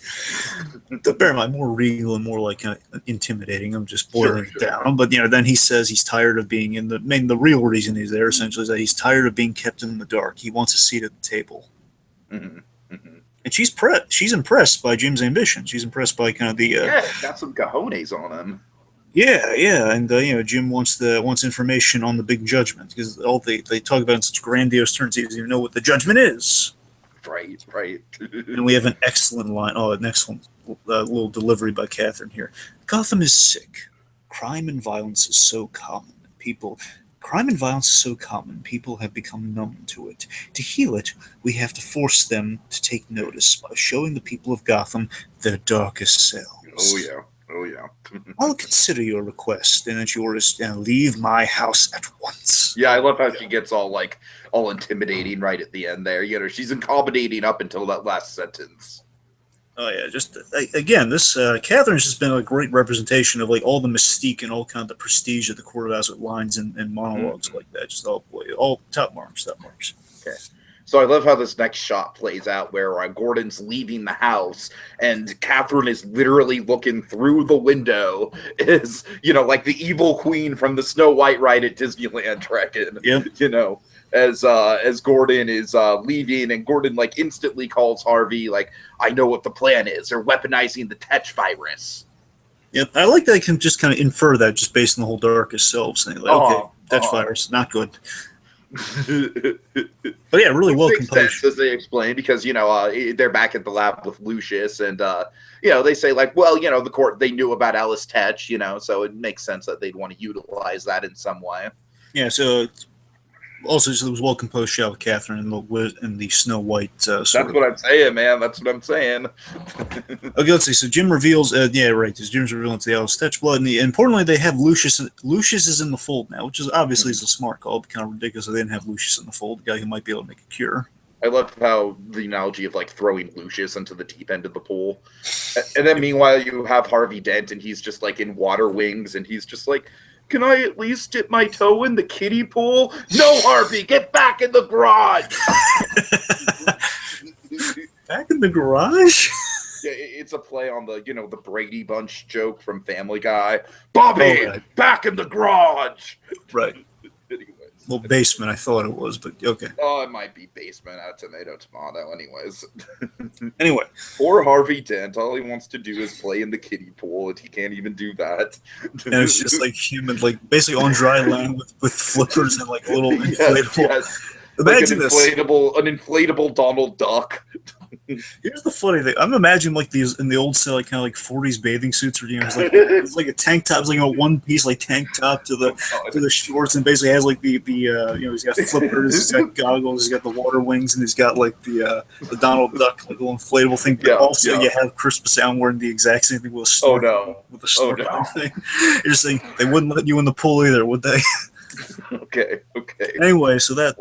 Bear in mind, more regal and more like intimidating. I'm just boiling it down. But then he says he's tired of being in the real reason he's there essentially is that he's tired of being kept in the dark. He wants a seat at the table. Mm-hmm. Mm-hmm. And she's impressed by Jim's ambition. She's impressed by kind of the got some cojones on him. Yeah, and Jim wants information on the big judgment because all they talk about in such grandiose terms. He doesn't even know what the judgment is. Right. And we have an excellent line. Oh, an excellent little delivery by Catherine here. Gotham is sick. Crime and violence is so common. People have become numb to it. To heal it, we have to force them to take notice by showing the people of Gotham their darkest selves. Oh yeah. I'll consider your request, and then she orders, leave my house at once. Yeah, I love how she gets all intimidating right at the end there. She's accommodating up until that last sentence. Oh yeah, just again, this Catherine's just been a great representation of all the mystique and all kind of the prestige of the Court of Owls with lines and monologues like that. Just all top marks. Okay. So I love how this next shot plays out where Gordon's leaving the house and Catherine is literally looking through the window as, like the evil queen from the Snow White ride at Disneyland Dragon. Yep. As Gordon is leaving, and Gordon instantly calls Harvey, I know what the plan is. They're weaponizing the Tetch virus. Yep. I like that I can just kind of infer that just based on the whole darkest selves thing. Okay, Tetch virus, not good. But yeah, really well composed, as they explain, because they're back at the lab with Lucius, and they say the court, they knew about Alice Tetch, so it makes sense that they'd want to utilize that in some way. Yeah, so also it was well composed shot with Catherine and the Snow White. That's what I'm saying, man. That's what I'm saying. Okay, let's see. So Jim reveals, Jim's revealing to the Alice Tetch blood, and importantly, they have Lucius. Lucius is in the fold now, which is obviously is a smart call. But kind of ridiculous that they didn't have Lucius in the fold, the guy who might be able to make a cure. I love how the analogy of like throwing Lucius into the deep end of the pool. And then meanwhile you have Harvey Dent and he's just like in water wings and he's just like, can I at least dip my toe in the kiddie pool? No, Harvey, get back in the garage. Back in the garage? Yeah, it's a play on the, the Brady Bunch joke from Family Guy. Bobby, back in the garage. Right. Anyways. Well, basement, I thought it was, but okay. Oh, it might be basement, tomato. Anyways. Anyway. Poor Harvey Dent. All he wants to do is play in the kiddie pool, and he can't even do that. And it's just like human, like basically on dry land with flippers and like a little inflatable. Yes. Imagine like an inflatable Donald Duck. Here's the funny thing. I'm imagining like these in the old style, like kind of like 40s bathing suits, where it's like a tank top, it's like a one piece like tank top to the shorts, and basically has like the he's got flippers, he's got goggles, he's got the water wings, and he's got like the Donald Duck like little inflatable thing. But also you have Crispus Sound wearing the exact same thing with a snort. With a snort thing. You're just saying they wouldn't let you in the pool either, would they? Okay. Anyway, so that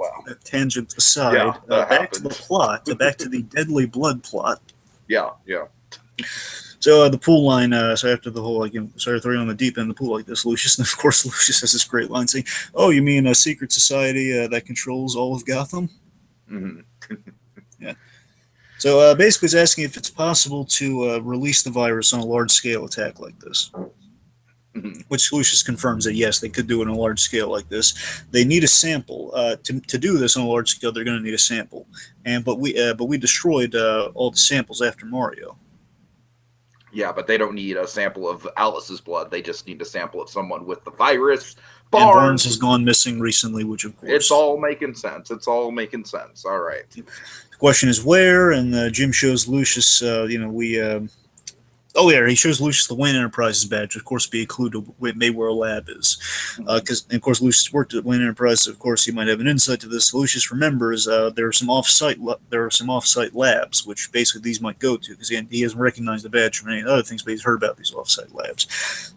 tangent aside, back to the plot, back to the deadly blood plot. Yeah. So the pool line, so after the whole, started throwing on the deep end of the pool like this, Lucius, and of course Lucius has this great line saying, "Oh, you mean a secret society that controls all of Gotham?" Mm-hmm. Yeah. So basically it's asking if it's possible to release the virus on a large-scale attack like this. Mm-hmm. Which Lucius confirms that yes, they could do it on a large scale like this. They need a sample to do this on a large scale. They're going to need a sample, but we destroyed all the samples after Mario. Yeah, but they don't need a sample of Alice's blood. They just need a sample of someone with the virus. And Barnes has gone missing recently, which of course it's all making sense. All right. The question is where, and Jim shows Lucius. He shows Lucius the Wayne Enterprises badge, of course, be a clue to maybe where a lab is. Because, of course, Lucius worked at Wayne Enterprises. Of course, he might have an insight to this. Lucius remembers there are some off-site labs, which basically these might go to, because he hasn't recognized the badge from any other things, but he's heard about these off-site labs.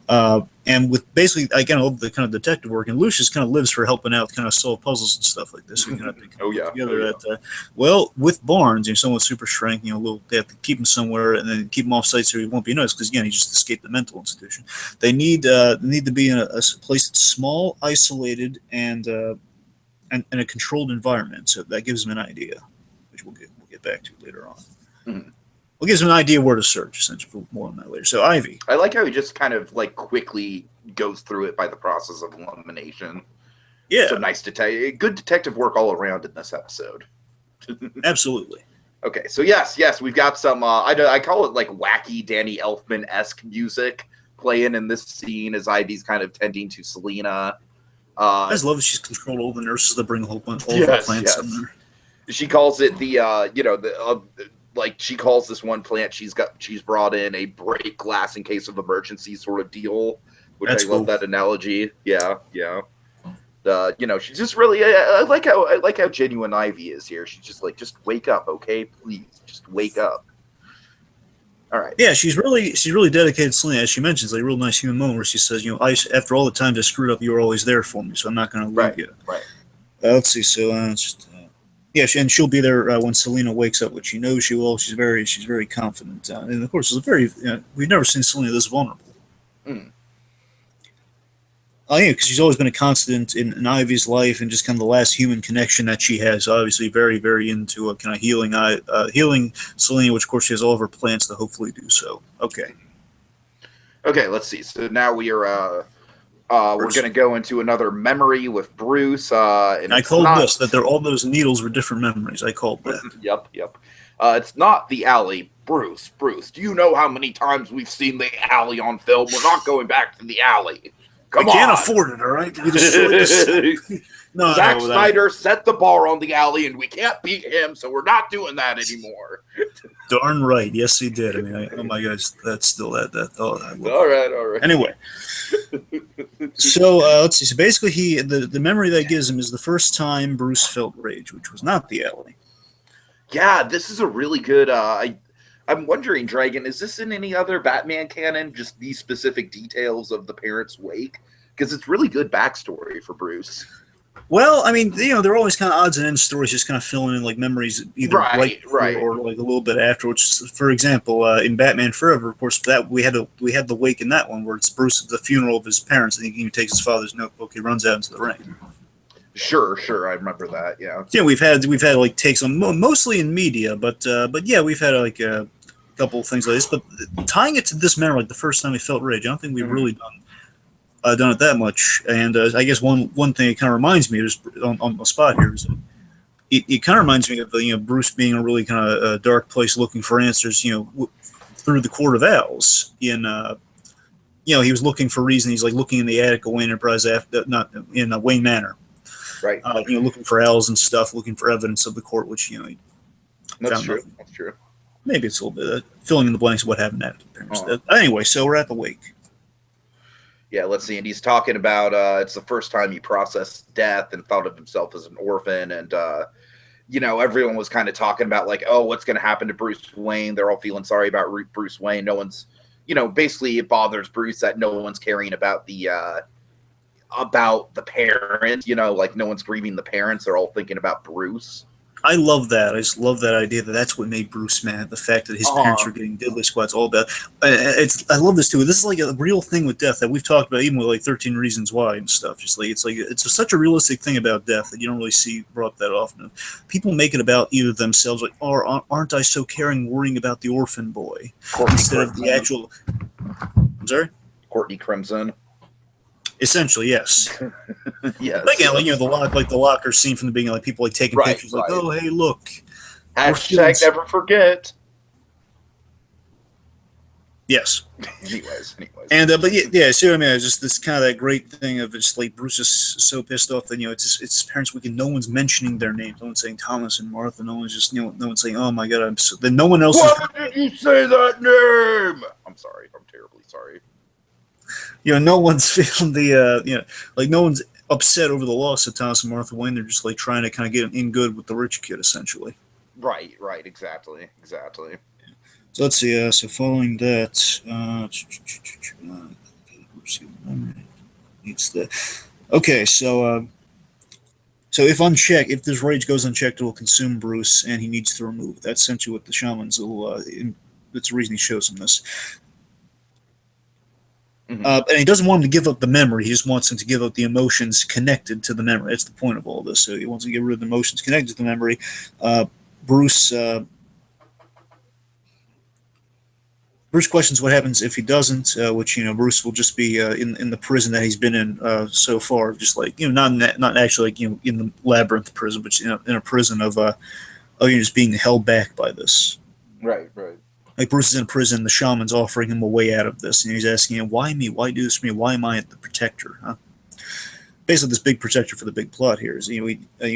And with basically, again, all the kind of detective work, and Lucius kind of lives for helping out, kind of solve puzzles and stuff like this. So we kind of together that, with Barnes, someone with super strength, they have to keep him somewhere and then keep him off-site so he won't be noticed, because again, he just escaped the mental institution. They need to be in a place that's small, isolated, and a controlled environment. So that gives him an idea, which we'll get back to later on. Mm-hmm. Well, it gives him an idea where to search, essentially. More on that later. So, Ivy. I like how he just kind of, quickly goes through it by the process of elimination. Yeah. So nice good detective work all around in this episode. Absolutely. Okay, so yes, we've got some, I call it, wacky Danny Elfman-esque music playing in this scene as Ivy's kind of tending to Selena. I just love that she's controlled all the nurses that bring all the plants in there. She calls it she calls this one plant she's brought in a break glass in case of emergency sort of deal, which I love that analogy. Yeah. She's just really I like how genuine Ivy is here. She's just just wake up, okay? Please, just wake up. All right. Yeah, she's really dedicated to Selena, as she mentions, a real nice human moment where she says, after all the times I screwed up, you were always there for me, so I'm not going to leave you. Right. Let's see. So and she'll be there when Selena wakes up, which she knows she will. She's very confident, and of course, we've never seen Selena this vulnerable. Mm. Because she's always been a constant in Ivy's life, and just kind of the last human connection that she has. Obviously, very, very into kind of healing Selena, which of course she has all of her plans to hopefully do so. Okay, let's see. So now we're going to go into another memory with Bruce. And I called this that all those needles were different memories. I called that. Yep. It's not the alley. Bruce, do you know how many times we've seen the alley on film? We're not going back to the alley. Come on. I can't afford it, all right? We destroyed this. Zack Snyder set the bar on the alley, and we can't beat him, so we're not doing that anymore. Darn right. Yes, he did. I mean, oh my gosh, that's still that. All right. Anyway, so let's see. So basically, the memory that gives him is the first time Bruce felt rage, which was not the alley. Yeah, this is a really good. I'm wondering, Dragon, is this in any other Batman canon? Just these specific details of the parents' wake, because it's really good backstory for Bruce. Well, I mean, they're always kind of odds and ends stories, just kind of filling in like memories either right before or like a little bit afterwards. For example, in Batman Forever, of course, that we had the wake in that one where it's Bruce at the funeral of his parents, and he takes his father's notebook, he runs out into the rain. Sure, I remember that. Yeah. Yeah, we've had like takes on mostly in media, but yeah, we've had like a couple of things like this. But tying it to this memory, like the first time we felt rage, I don't think we've really done it that much. And I guess one thing it kind of reminds me, just on the spot here, is it kind of reminds me of Bruce being a really kind of dark place looking for answers. Through the Court of Owls in. He was looking for reason. He's like looking in the attic of Wayne Enterprise, not in Wayne Manor. Right. Looking for owls and stuff, looking for evidence of the court, which that's true. Nothing. That's true. Maybe it's a little bit filling in the blanks of what happened after the parents' death. Anyway, so we're at the wake. Yeah, let's see. And he's talking about it's the first time he processed death and thought of himself as an orphan, and everyone was kind of talking about like, oh, what's going to happen to Bruce Wayne? They're all feeling sorry about Bruce Wayne. No one's, basically it bothers Bruce that no one's caring about the parents, like no one's grieving the parents. They're all thinking about Bruce. I love that. I just love that idea that's what made Bruce mad. The fact that his parents were getting diddly squats all about. I love this too. This is like a real thing with death that we've talked about, even with like 13 Reasons Why and stuff. Just like it's such a realistic thing about death that you don't really see brought up that often. People make it about either themselves, like, "Oh, aren't I so caring, worrying about the orphan boy," instead of the actual. I'm sorry. Courtney Crimson. Essentially, yes. Yes. But again, the locker scene from the beginning, like people like taking pictures, like, "Oh, hey, look." Hashtag never forget. Yes. Anyways. And but yeah. So I mean, it's just this kind of that great thing of just like Bruce is so pissed off that it's his parents. No one's mentioning their names. No one's saying Thomas and Martha. No one's just no one's saying, "Oh my God, I'm so." Then no one else. Why did you say that name? I'm sorry. I'm terribly sorry. No one's feeling the like no one's upset over the loss of Thomas and Martha Wayne. They're just like trying to kind of get in good with the rich kid, essentially. Right, exactly. So let's see. So following that, needs the. Okay, so if this rage goes unchecked, it will consume Bruce, and he needs to remove it. That's essentially what the shamans will. That's the reason he shows him this. Mm-hmm. And he doesn't want him to give up the memory. He just wants him to give up the emotions connected to the memory. That's the point of all this. So he wants to get rid of the emotions connected to the memory. Bruce questions what happens if he doesn't, which Bruce will just be in the prison that he's been in so far, just like not actually like in the labyrinth prison, but in a prison of just being held back by this. Right. Like Bruce is in prison, the shaman's offering him a way out of this, and he's asking him, "Why me? Why do this to me? Why am I the protector?" Huh? Basically, this big protector for the big plot here is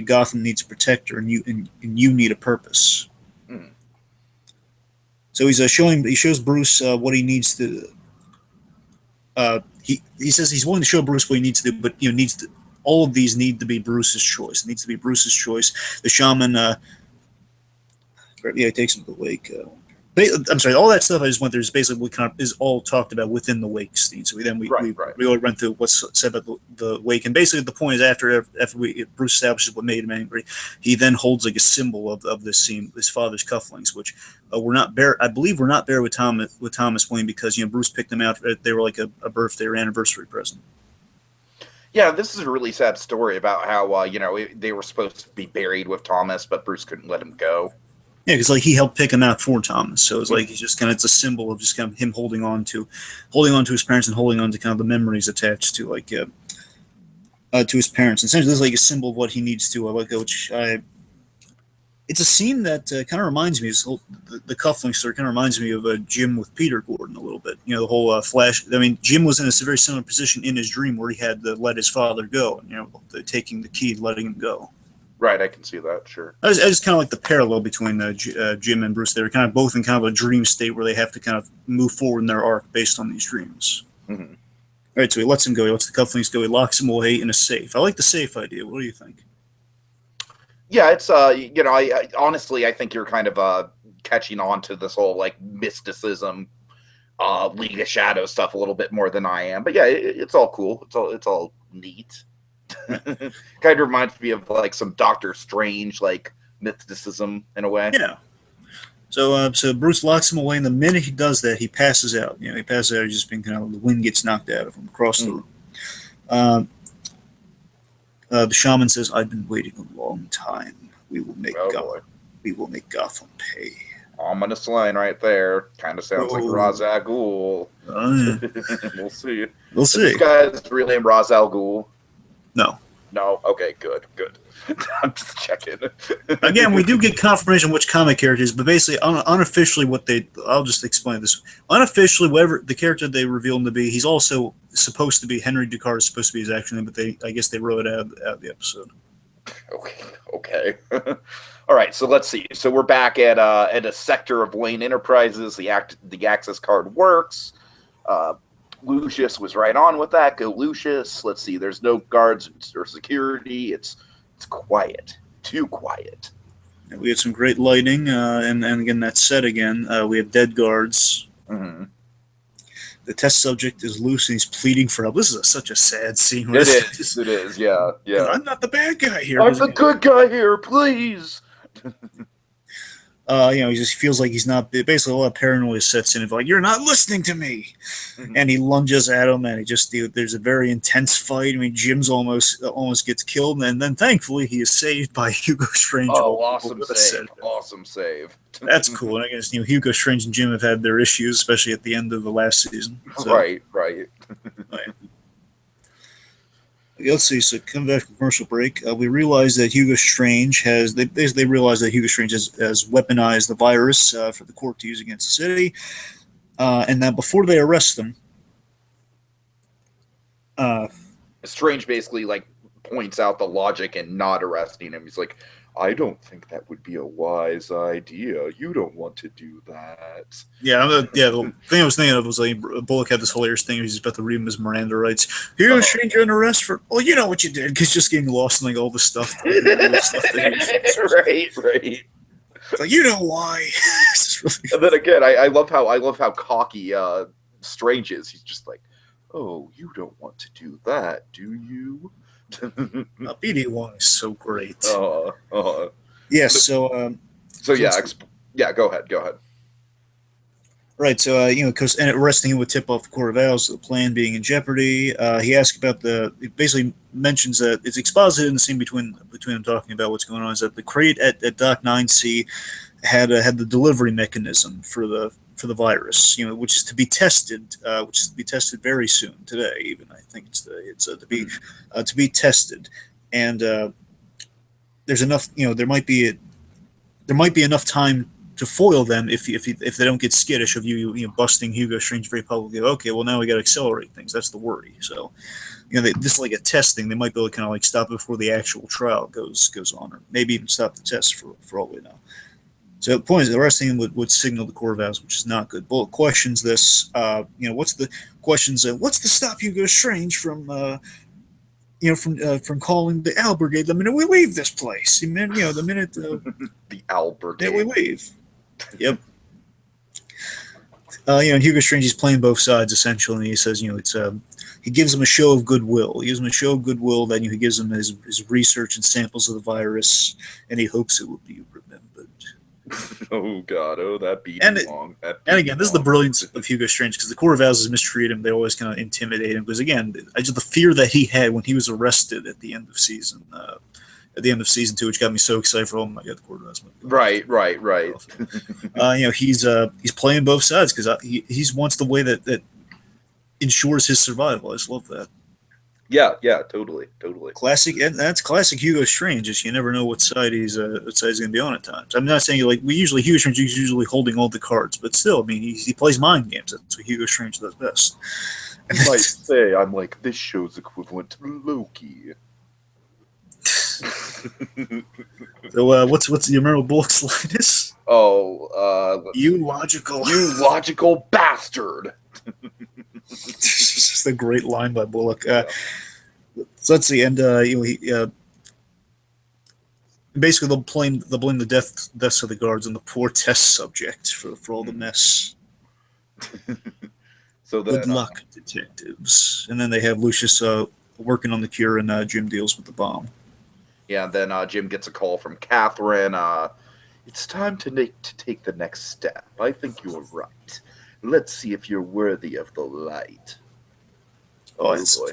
Gotham needs a protector, and you need a purpose. Mm. So he shows Bruce what he needs to. He says he's willing to show Bruce what he needs to do, but all of these need to be Bruce's choice. It needs to be Bruce's choice. The shaman, takes him to the wake. I'm sorry, all that stuff I just went through is basically is all talked about within the wake scene. So we all went through what's said about the wake, and basically the point is after Bruce establishes what made him angry, he then holds like a symbol of this scene, his father's cufflinks, which were not bare. I believe were not bare with Thomas Wayne because Bruce picked them out. They were like a birthday or anniversary present. Yeah, this is a really sad story about how they were supposed to be buried with Thomas, but Bruce couldn't let him go. Yeah, because like he helped pick him out for Thomas, so it's like it's a symbol of just kind of him holding on to his parents and holding on to kind of the memories attached to to his parents. Essentially, this is like a symbol of what he needs to it's a scene that kind of reminds me the cufflink story kind of reminds me of Jim with Peter Gordon a little bit. The whole Flash. I mean, Jim was in a very similar position in his dream where he had to let his father go, taking the key, letting him go. Right, I can see that, sure. I just kind of like the parallel between Jim and Bruce. They're kind of both in kind of a dream state where they have to kind of move forward in their arc based on these dreams. Mm-hmm. All right, so he lets him go. He lets the cufflinks go. He locks him away in a safe. I like the safe idea. What do you think? Yeah, it's, I honestly, I think you're kind of catching on to this whole, like, mysticism, League of Shadows stuff a little bit more than I am. But yeah, it's all cool. It's all neat. Kind of reminds me of like some Doctor Strange like mysticism in a way. Yeah. So Bruce locks him away, and the minute he does that, he passes out. He passes out. He's just been kind of, the wind gets knocked out of him across the room. The shaman says, "I've been waiting a long time. We will make Gotham pay." Ominous line right there. Kind of sounds like Ra's al Ghul. We'll see. We'll see. This guy's real name Ra's al Ghul? No. No? Okay, good. I'm just checking. Again, we do get confirmation which comic character is, but basically, unofficially, I'll just explain this. Unofficially, whatever the character they reveal him to be, he's also supposed to be, Henry Ducard is supposed to be his actual name, but I guess they wrote it out of the episode. Okay. All right, so let's see. So we're back at a sector of Wayne Enterprises. The access card works. Lucius was right on with that. Go Lucius. Let's see. There's no guards or security. It's quiet. Too quiet. We had some great lighting, and again that set again. We have dead guards. Mm-hmm. The test subject is loose and he's pleading for help. This is such a sad scene. It is. Yeah. I'm not the bad guy here. I'm the good guy here, please. He just feels like he's not. Basically, a lot of paranoia sets in. Like, you're not listening to me, and he lunges at him, and there's a very intense fight. I mean, Jim's almost gets killed, and then thankfully he is saved by Hugo Strange. Oh, awesome save! That's cool. And I guess Hugo Strange and Jim have had their issues, especially at the end of the last season. So. Right. Let's see. So, come back from commercial break. We realize that Hugo Strange has weaponized the virus for the court to use against the city, and that before they arrest them, Strange basically like points out the logic in not arresting him. He's like, I don't think that would be a wise idea. You don't want to do that. Yeah. The thing I was thinking of was like Bullock had this hilarious thing. He's about to read him his Miranda rights. Hugo Strange under arrest for. Well, you know what you did, because just getting lost in like all the stuff. Right. It's like, you know why. And then again, I love how cocky Strange is. He's just like, oh, you don't want to do that, do you? BD1 is so great. Yes. So go ahead. Right. So because arresting him would tip off the Court of Owls, the plan being in jeopardy. He asks about he basically mentions that it's exposited in the scene between them talking about what's going on. Is that the crate at Dock 9C had the delivery mechanism for the virus, which is to be tested, very soon today. Even I think it's to be tested, and there's enough. There might be enough time to foil them if they don't get skittish of you busting Hugo Strange very publicly. Okay, well now we got to accelerate things. That's the worry. So, this like a testing, they might be able to kind of like stop it before the actual trial goes on, or maybe even stop the test for all we know. So the point is, arresting him would signal the Court of Owls, which is not good. Bullock questions this. What's the stop Hugo Strange from calling the Owl Brigade the minute we leave this place? The minute the Owl Brigade. Yeah, we leave. Yep. And Hugo Strange is playing both sides essentially, and he says, he gives him a show of goodwill. He gives him a show of goodwill that he gives him his research and samples of the virus, and he hopes it will be remembered. Oh God! Oh, that beat long. And again, this is the brilliance of Hugo Strange, because the Court of Owls has mistreated him. They always kind of intimidate him, because again, the fear that he had when he was arrested at the end of season 2, which got me so excited for. Oh my God, the Court of Owls. Right. He's playing both sides, because he wants the way that ensures his survival. I just love that. Yeah, totally. Classic, and that's classic Hugo Strange. Is you never know what side he's going to be on at times. I'm not saying Hugo Strange is usually holding all the cards, but still, I mean, he plays mind games. That's what Hugo Strange does best. You might say I'm like this show's equivalent to Loki. So what's the memorable Bullock's line is? You logical bastard. It's just a great line by Bullock. So let's see, and basically they'll blame the deaths of the guards on the poor test subject for all the mess. So then, good luck, detectives. And then they have Lucius working on the cure, and Jim deals with the bomb. Yeah, and then Jim gets a call from Catherine. It's time to take the next step. I think you are right. Let's see if you're worthy of the light. Oh, boy.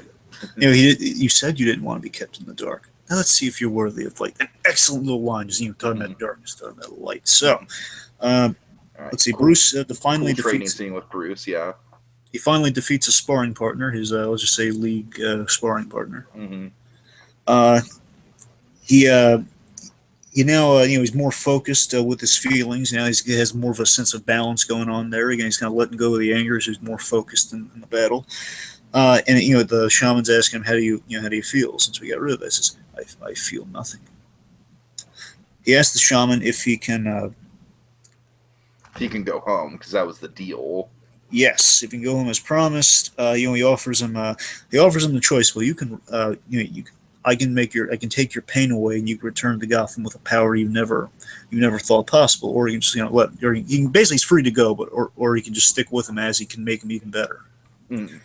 You said you didn't want to be kept in the dark. Now let's see if you're worthy of like an excellent little line. Just talking about darkness, talking about light. So, Right, let's see. cool. Bruce finally cool training defeats. scene with Bruce. Yeah. He finally defeats a sparring partner. His let's just say league sparring partner. Mm-hmm. He he's more focused with his feelings. Now he has more of a sense of balance going on there. Again, he's kind of letting go of the anger, so he's more focused in the battle. And the shaman's asking him, how do you feel since we got rid of this? He says, I feel nothing. He asked the shaman if he can go home because that was the deal. Yes, if he can go home as promised. He offers him the choice. Well, you can I can take your pain away, and you can return to Gotham with a power you never thought possible. Or you can just or you can, basically he's free to go, but or he can just stick with him as he can make him even better. Mm.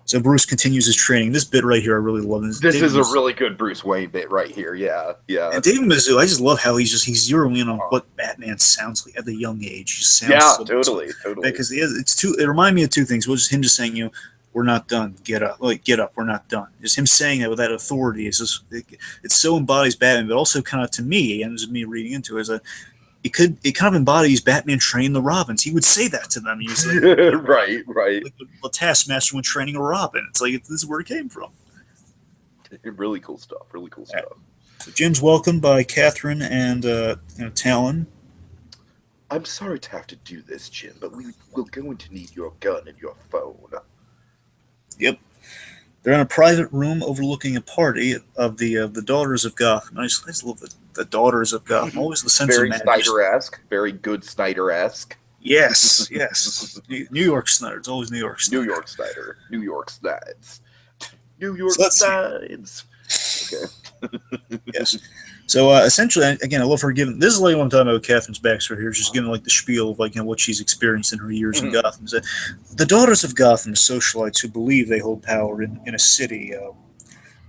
So Bruce continues his training. This bit right here, I really love. This is a really good Bruce Wayne bit right here. Yeah. And David Mizzou, I just love how he's zeroing in on what Batman sounds like at a young age. He sounds totally. Because it reminded me of two things. Well, just him just saying, we're not done. Get up, we're not done. Just him saying that with that authority is just it so embodies Batman, but also kind of to me, and this is me reading into it, it kind of embodies Batman training the Robins. He would say that to them. He was like, right. Like the Taskmaster when training a Robin. It's like this is where it came from. Really cool stuff. Yeah. So Jim's welcomed by Catherine and Talon. I'm sorry to have to do this, Jim, but we're going to need your gun and your phone. Yep. They're in a private room overlooking a party of the Daughters of Gotham. I just love the Daughters of Gotham. Always the sense very of majesty. Snyder-esque. Very good Snyder-esque. Yes. New York Snyder. It's always New York Snyder. New York Snyder. New York Snydes. New York Snydes. Okay. Yes. So essentially, again, I love her giving. This is like what I'm talking about. Catherine's backstory here. She's giving like the spiel of what she's experienced in her years in Gotham. So, the Daughters of Gotham, socialites who believe they hold power in a city,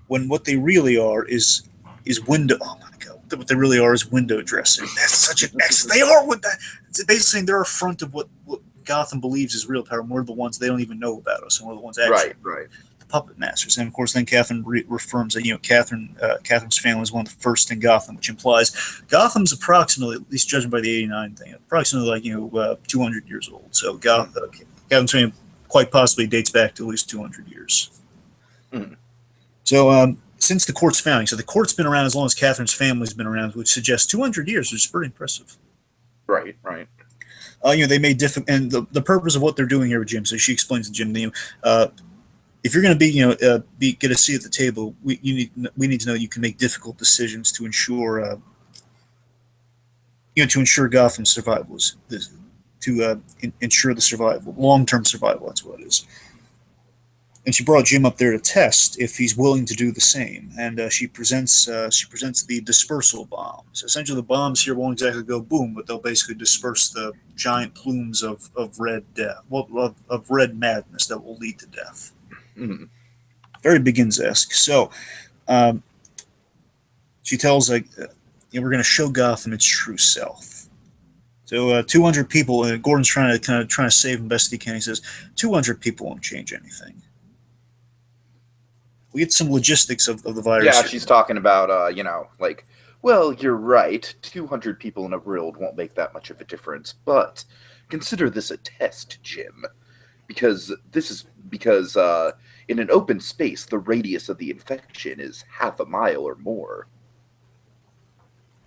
when what they really are is window. Oh my God! What they really are is window dressing. That's such an excellent. They are what that. It's basically saying they're a front of what Gotham believes is real power. We're the ones they don't even know about us, and we're the ones actually. Right. Puppet masters, and of course, then Catherine reaffirms that Catherine's family is one of the first in Gotham, which implies Gotham's approximately, at least judging by the '89 thing, approximately 200 years old. So Catherine family quite possibly dates back to at least 200 years. Mm. So since the court's founding, so the court's been around as long as Catherine's family's been around, which suggests 200 years, which is pretty impressive. Right. They made different, and the purpose of what they're doing here with Jim. So she explains to Jim, if you're going to get a seat at the table, we need to know you can make difficult decisions to ensure Gotham's survival, ensure the survival, long-term survival. That's what it is. And she brought Jim up there to test if he's willing to do the same. And she presents the dispersal bombs. Essentially, the bombs here won't exactly go boom, but they'll basically disperse the giant plumes of red madness that will lead to death. Mm-hmm. Very Begins-esque. So she tells we're going to show Gotham its true self. So 200 people. Gordon's trying to save him best he can. He says 200 people won't change anything. We get some logistics of the virus. Yeah, she's talking about well, you're right. 200 people in a world won't make that much of a difference, but consider this a test, Jim, because in an open space, the radius of the infection is half a mile or more.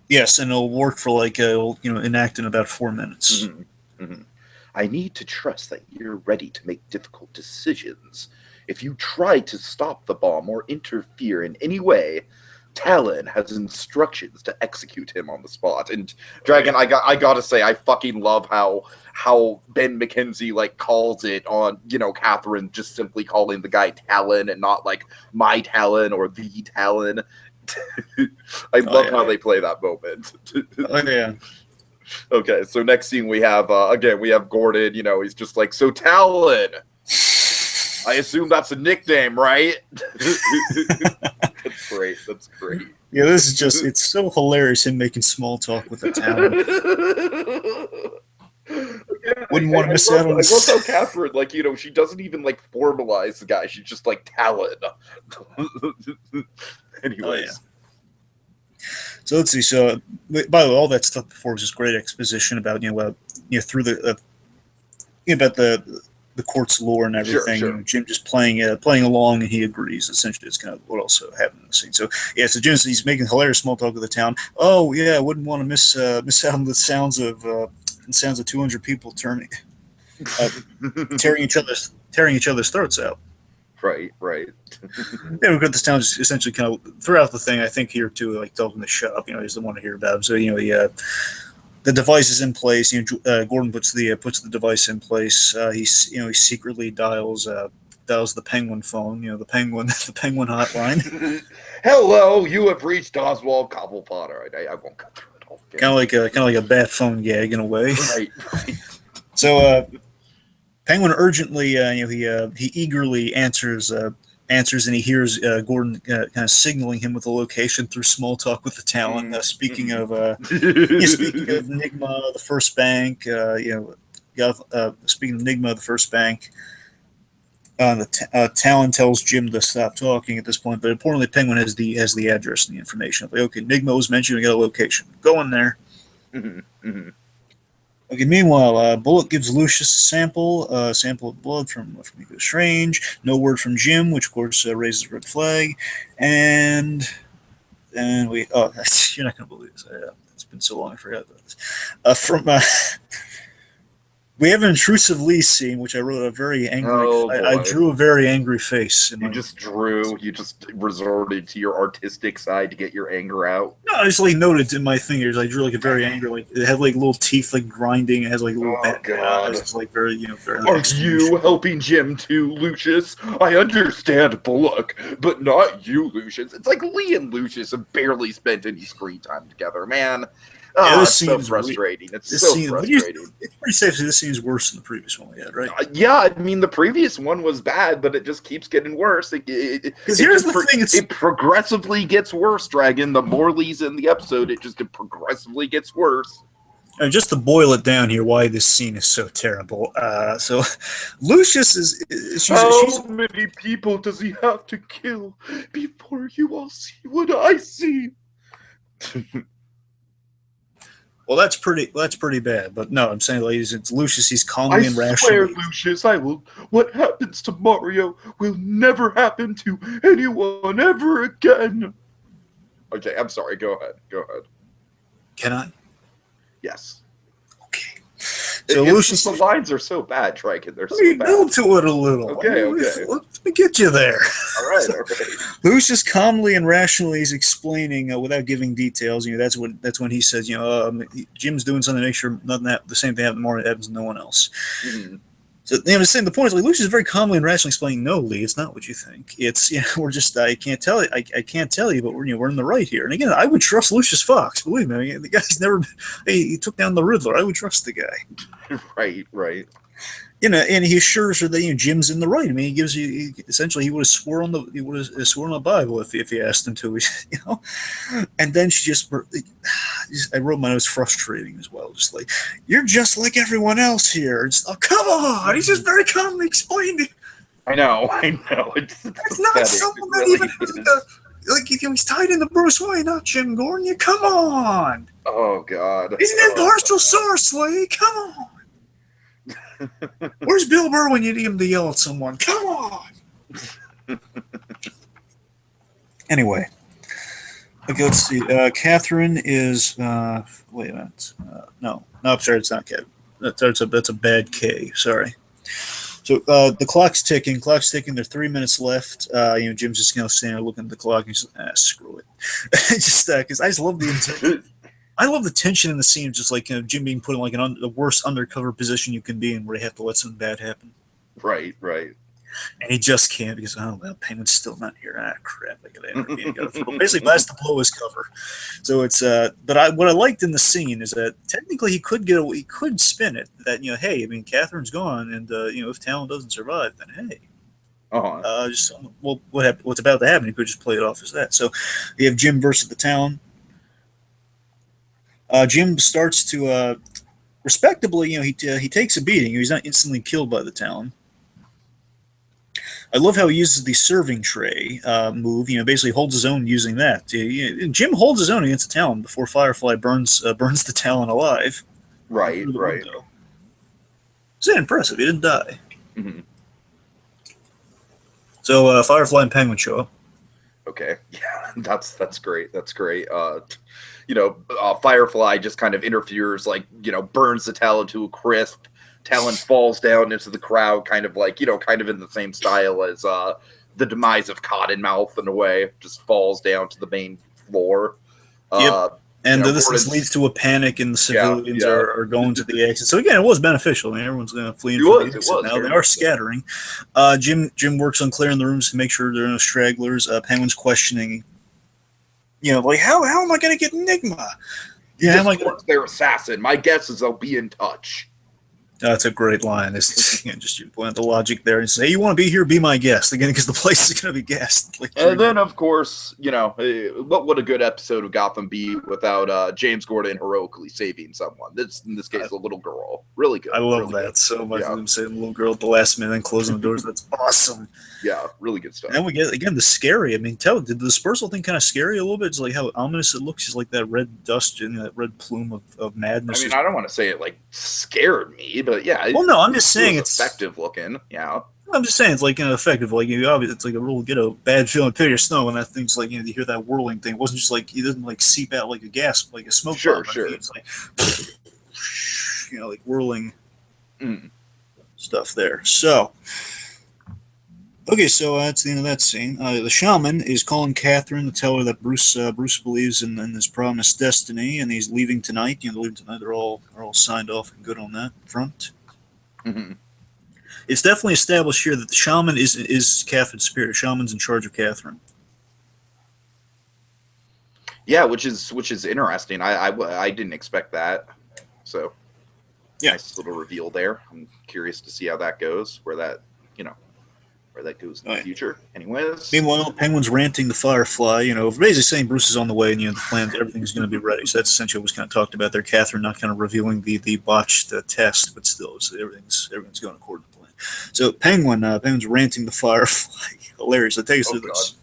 Yes, and it'll work for enact in about 4 minutes. Mm-hmm. Mm-hmm. I need to trust that you're ready to make difficult decisions. If you try to stop the bomb or interfere in any way, Talon has instructions to execute him on the spot. And Dragon, I gotta say, I fucking love how Ben McKenzie calls it on, Catherine just simply calling the guy Talon and not my Talon or the Talon. I love how they play that moment. Yeah. Okay, so next scene we have Gordon, he's just so Talon. I assume that's a nickname, right? That's great. That's great. Yeah, this is just—it's so hilarious him making small talk with a Talon. Yeah, Wouldn't want to miss out on I love this. how Catherine, like, she doesn't even like formalize the guy. She's just like Talon. Anyways. Oh, yeah. So let's see. So, by the way, all that stuff before was just great exposition about through the about the court's lore and everything. Sure. Jim just playing along, and he agrees. Essentially, it's kind of what also happened in the scene. So yeah, so Jim, he's making hilarious small talk with the town. Oh yeah, I wouldn't want to miss out on the sounds of 200 people tearing each other's throats out. Right. Yeah, we've got this town just essentially kind of throughout the thing. I think here too, like telling him to shut up. He doesn't want to hear about him. So the device is in place. Gordon puts the device in place. He secretly dials the Penguin phone. The Penguin hotline. Hello, you have reached Oswald Cobblepot. All right, I won't go through it all. Kind of like a bat phone gag in a way. Right. So Penguin urgently, he eagerly answers, and he hears Gordon kind of signaling him with a location through small talk with the Talon. Speaking of Enigma, the first bank, speaking of Enigma, the first bank, the Talon tells Jim to stop talking at this point. But importantly, Penguin has the address and the information. Like, okay, Enigma was mentioned. We got a location. Go in there. Okay. Meanwhile, Bullock gives Lucius a sample of blood from Nico Strange. No word from Jim, which of course raises a red flag. And we you're not going to believe this. It's been so long I forgot about this. We have an intrusive Lee scene, which I wrote a very angry. I drew a very angry face. You just resorted to your artistic side to get your anger out. No, I just noted in my fingers. I drew a very angry. It had little teeth grinding. It has a little. Oh God! It's very very. Are you helping Jim too, Lucius? I understand Bullock, but not you, Lucius. It's like Lee and Lucius have barely spent any screen time together, man. It's so frustrating. It's so frustrating. It's pretty safe to say this scene is worse than the previous one we had, right? Yeah, I mean, the previous one was bad, but it just keeps getting worse. Because here's the thing. It progressively gets worse, Dragon. The more Lee's in the episode, it progressively gets worse. And just to boil it down here, why this scene is so terrible. So Lucius is... How many people does he have to kill before you all see what I see? Well, that's pretty bad. But no, I'm saying, ladies, it's Lucius. He's calmly and rationally. I swear, Lucius, I will. What happens to Mario will never happen to anyone ever again. Okay, I'm sorry. Go ahead. Can I? Yes. Okay. So Lucius, the lines are so bad, Dragon. They're so bad. Build to it a little. Okay. Let me get you there. All right. Lucius calmly and rationally is explaining without giving details. That's when he says, Jim's doing something to make sure the same thing happens to no one else. Mm-hmm. So the point is, Lucius is very calmly and rationally explaining, no, Lee, it's not what you think. It's we're just I can't tell you, but we're in the right here. And again, I would trust Lucius Fox. Believe me, the guy's he took down the Riddler. I would trust the guy. Right. And he assures her that Jim's in the right. I mean, essentially he would have sworn on the Bible if he asked him to, And then she I wrote my notes frustrating as well, just like, you're just like everyone else here. It's, oh, come on! He's just very calmly explained it. I know. It's not someone that even he's tied into Bruce Wayne, not Jim Gordon. You come on! Oh God! He's an impartial source, Lee. Come on! Where's Bill Burr when you need him to yell at someone? Come on! Anyway. Okay, let's see. Catherine is... wait a minute. No, sorry, it's not Catherine. That's a bad K. Sorry. So the clock's ticking. There's 3 minutes left. Jim's just standing there looking at the clock. And he's like, screw it. Just because I just love I love the tension in the scene, just like Jim being put in the worst undercover position you can be in, where you have to let something bad happen. Right. And he just can't because Penguin's still not here. Crap! I gotta basically that's to blow his cover. So it's but what I liked in the scene is that technically he could spin it that hey, I mean Catherine's gone, and if Talon doesn't survive, then hey, Just well, what's about to happen? You could just play it off as that. So you have Jim versus the town. Jim starts to respectably, he takes a beating. He's not instantly killed by the town. I love how he uses the serving tray move. Basically holds his own using that. Jim holds his own against the Talon before Firefly burns the Talon alive. Right. It's impressive. He didn't die. Mm-hmm. So Firefly and Penguin show up. Okay, yeah, that's great. That's great. Firefly just kind of interferes, burns the Talon to a crisp. Talon falls down into the crowd, kind of in the same style as the demise of Cottonmouth in a way, just falls down to the main floor. Yep. And this leads to a panic, and the civilians are going to the exit. So again, it was beneficial. I mean, everyone's going to flee into the exit now. They are scattering. Jim works on clearing the rooms to make sure there are no stragglers. Penguin's questioning, how am I going to get Enigma? Yeah, how am I going to their assassin? My guess is they'll be in touch. That's a great line. It's just you point the logic there and say, "Hey, you want to be here? Be my guest." Again, because the place is going to be gassed. And then, of course, what would a good episode of Gotham be without James Gordon heroically saving someone? In this case, a little girl. Really good. I love really that good. so much. Them saying little girl at the last minute and closing the doors. That's awesome. Yeah, really good stuff. And then we get again the scary. I mean, did the dispersal thing kind of scare you a little bit? It's like how ominous it looks. It's like that red dust and that red plume of madness. I mean, I don't want to say it scared me, but yeah. Well, no, I'm just saying it's effective looking. Yeah. I'm just saying it's effective. It's like a real bad feeling pit of snow, and that thing's you hear that whirling thing. It wasn't just it doesn't seep out like a gas, like a smoke bomb. Sure. It's whirling stuff there. So. Okay, so that's the end of that scene. The shaman is calling Catherine to tell her that Bruce believes in his promised destiny, and he's leaving tonight. They're leaving tonight. They're all signed off and good on that front. Mm-hmm. It's definitely established here that the shaman is Catherine's spirit. The shaman's in charge of Catherine. Yeah, which is interesting. I didn't expect that. So, nice little reveal there. I'm curious to see how that goes. Where that goes in the future. Anyways. Meanwhile, Penguin's ranting to Firefly, basically saying Bruce is on the way and, the plan, everything's going to be ready. So that's essentially what was kind of talked about there. Catherine not kind of revealing the botched test, but still, so everything's going according to plan. So Penguin's ranting to Firefly. Hilarious. So take us through this.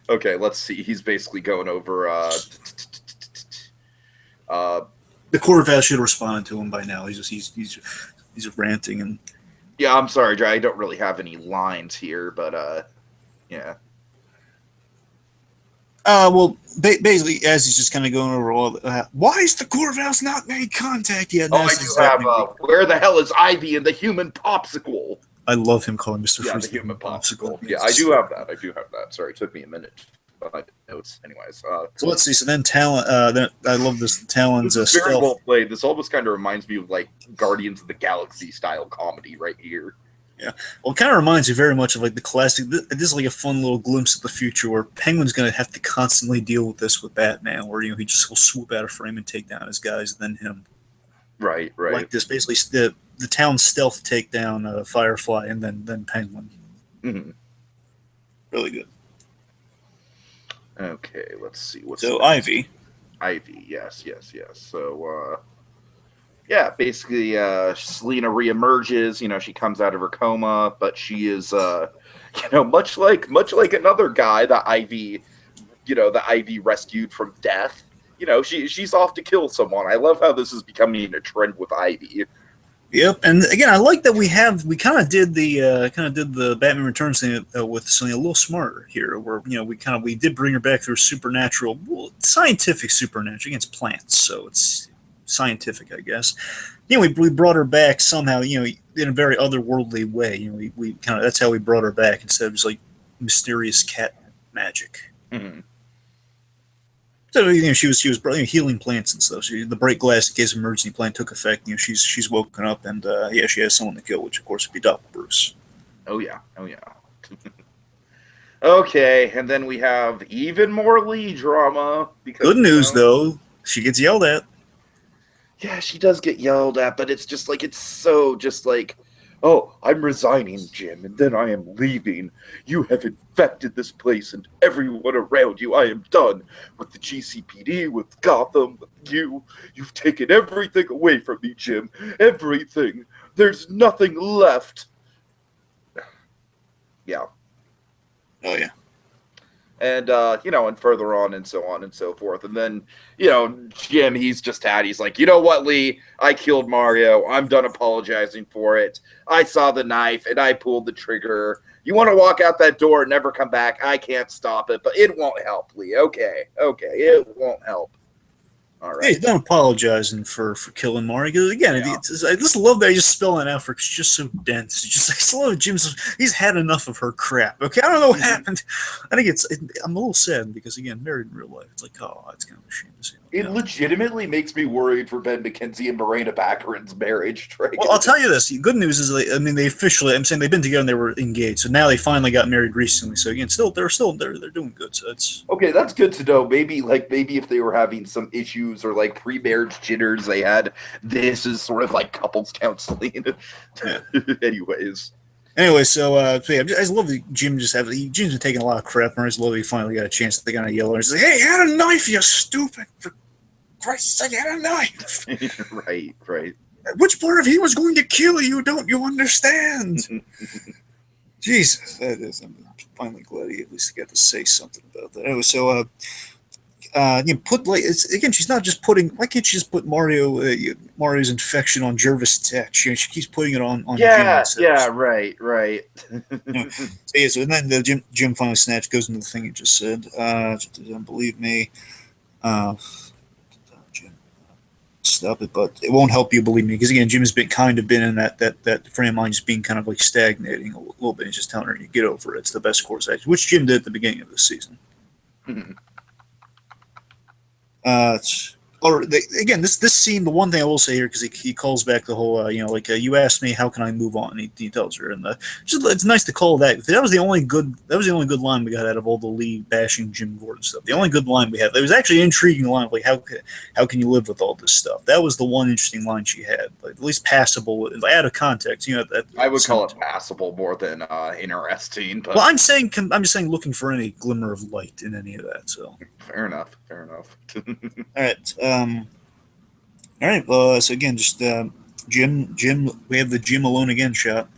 Okay, let's see. He's basically going over the Corval should have responded to him by now. He's ranting and. Yeah, I'm sorry, Dre. I don't really have any lines here, but yeah. Well, basically, as he's just kind of going over all, why is the Corval's not made contact yet? I do have. Where the hell is Ivy and the human popsicle? I love him calling Mr. Freeze the human popsicle. Yeah, I do have that. Sorry, it took me a minute. But notes, anyways. So let's see. So then Talon. I love this Talon's this is very well played. This almost kind of reminds me of Guardians of the Galaxy style comedy right here. Yeah. Well, it kind of reminds you very much of the classic. This is a fun little glimpse of the future where Penguin's going to have to constantly deal with this with Batman, where he just will swoop out of frame and take down his guys, then him. Right. Like this, basically the town stealth take down Firefly and then Penguin. Mm-hmm. Really good. Okay, let's see. Ivy, yes. So, basically, Selena reemerges. She comes out of her coma, but she is, much like another guy that Ivy rescued from death. She's off to kill someone. I love how this is becoming a trend with Ivy. Yep, and again, I like that we kind of did the Batman Returns thing with something a little smarter here, where we did bring her back through supernatural, scientific supernatural against plants, so it's scientific, I guess. We brought her back somehow, in a very otherworldly way. We that's how we brought her back instead of just mysterious cat magic. Mm-hmm. So she was healing plants and stuff. The break glass in case of emergency plan took effect. She's woken up and she has someone to kill, which of course would be Doc Bruce. Oh yeah. Okay, and then we have even more Lee drama. Because, good news though, she gets yelled at. Yeah, she does get yelled at, but it's just it's so just Oh, I'm resigning, Jim, and then I am leaving. You have infected this place and everyone around you. I am done with the GCPD, with Gotham, with you. You've taken everything away from me, Jim. Everything. There's nothing left. Yeah. Oh yeah. And and further on and so on and so forth. And then, Jim, he's just he's like, you know what, Lee? I killed Mario. I'm done apologizing for it. I saw the knife and I pulled the trigger. You want to walk out that door and never come back? I can't stop it, but it won't help, Lee. Okay, it won't help. All right. Yeah, he's done apologizing for killing Mario. Because again, I just love that he's just spelling it out for it's just so dense. It's just I just love Jim's. He's had enough of her crap. Okay, I don't know what happened. I think I'm a little sad because again, married in real life, it's like it's kind of a shame to see. It legitimately makes me worried for Ben McKenzie and Morena Baccarin's marriage. Right? Well, I'll tell you this. The good news is, they officially. I'm saying they've been together and they were engaged. So now they finally got married recently. So again, they're doing good. So it's okay. That's good to know. Maybe if they were having some issues or like pre-marriage jitters, they had this is sort of like couples counseling. Yeah. Anyway, so I just love that Jim's been taking a lot of crap, and I just love that he finally got a chance to kind of yell at her. He's like, "Hey, you had a knife, you stupid! For Christ's sake, you had a knife!" Right. Which part of he was going to kill you? Don't you understand? Jesus, that is. I'm finally glad he at least got to say something about that. Anyway, so she's not just putting. Why can't she just put Mario's infection on Jervis Tech? She keeps putting it on. Yeah, Jim right. So then Jim finally goes into the thing he just said. Doesn't believe me. Jim, stop it! But it won't help you believe me because again, Jim has been in that frame of mind, just being kind of like stagnating a little bit. He's just telling her to get over it. It's the best course action, which Jim did at the beginning of this season. Again, this scene, the one thing I will say here, because he calls back the whole, you asked me how can I move on, and he tells her, and it's nice to call that. That was the only good line we got out of all the Lee bashing Jim Gordon stuff. The only good line we had. It was actually an intriguing line of like how can you live with all this stuff? That was the one interesting line she had, like at least passable, out of context. I would call it passable more than interesting. But well, I'm just saying, looking for any glimmer of light in any of that. So fair enough. All right. So again, just Jim. We have the Jim alone again shot.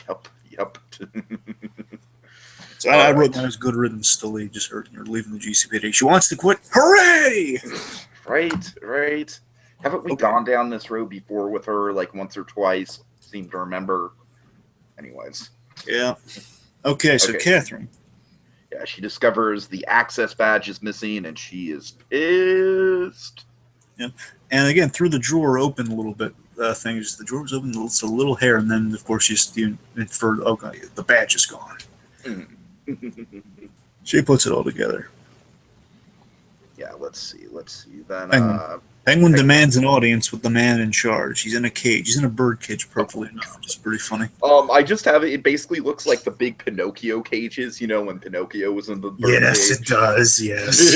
Yep. So I wrote down as good riddance to Lee. Just her leaving the GCPD. She wants to quit. Hooray! Right. Haven't we gone down this road before with her like once or twice? Seem to remember. Anyways. Yeah. Okay. So Catherine. Yeah, she discovers the access badge is missing, and she is pissed. Yeah, and again through the drawer open a little bit. The drawer was open, it's a little hair, and then of course she's inferred. Okay, the badge is gone. She puts it all together. Yeah, let's see. Then Penguin demands an audience with the man in charge. He's in a cage. He's in a bird cage, appropriately enough, which is pretty funny. I just have it. It basically looks like the big Pinocchio cages, when Pinocchio was in the bird Yes, cage. it does. Yes.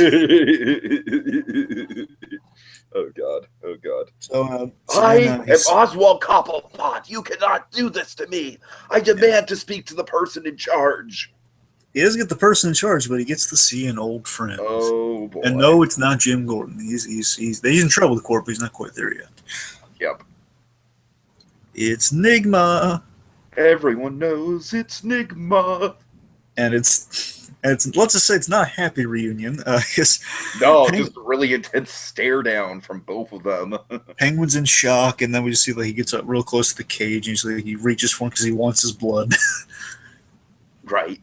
Oh God. So I am Oswald Cobblepot. You cannot do this to me. I demand to speak to the person in charge. He doesn't get the person in charge, but he gets to see an old friend. Oh boy! And no, it's not Jim Gordon. He's in trouble with the corp, but he's not quite there yet. Yep. It's Nigma. Everyone knows it's Nigma. And it's let's just say it's not a happy reunion. Just a really intense stare down from both of them. Penguin's in shock, and then we just see he gets up real close to the cage, and he reaches for him because he wants his blood. Right.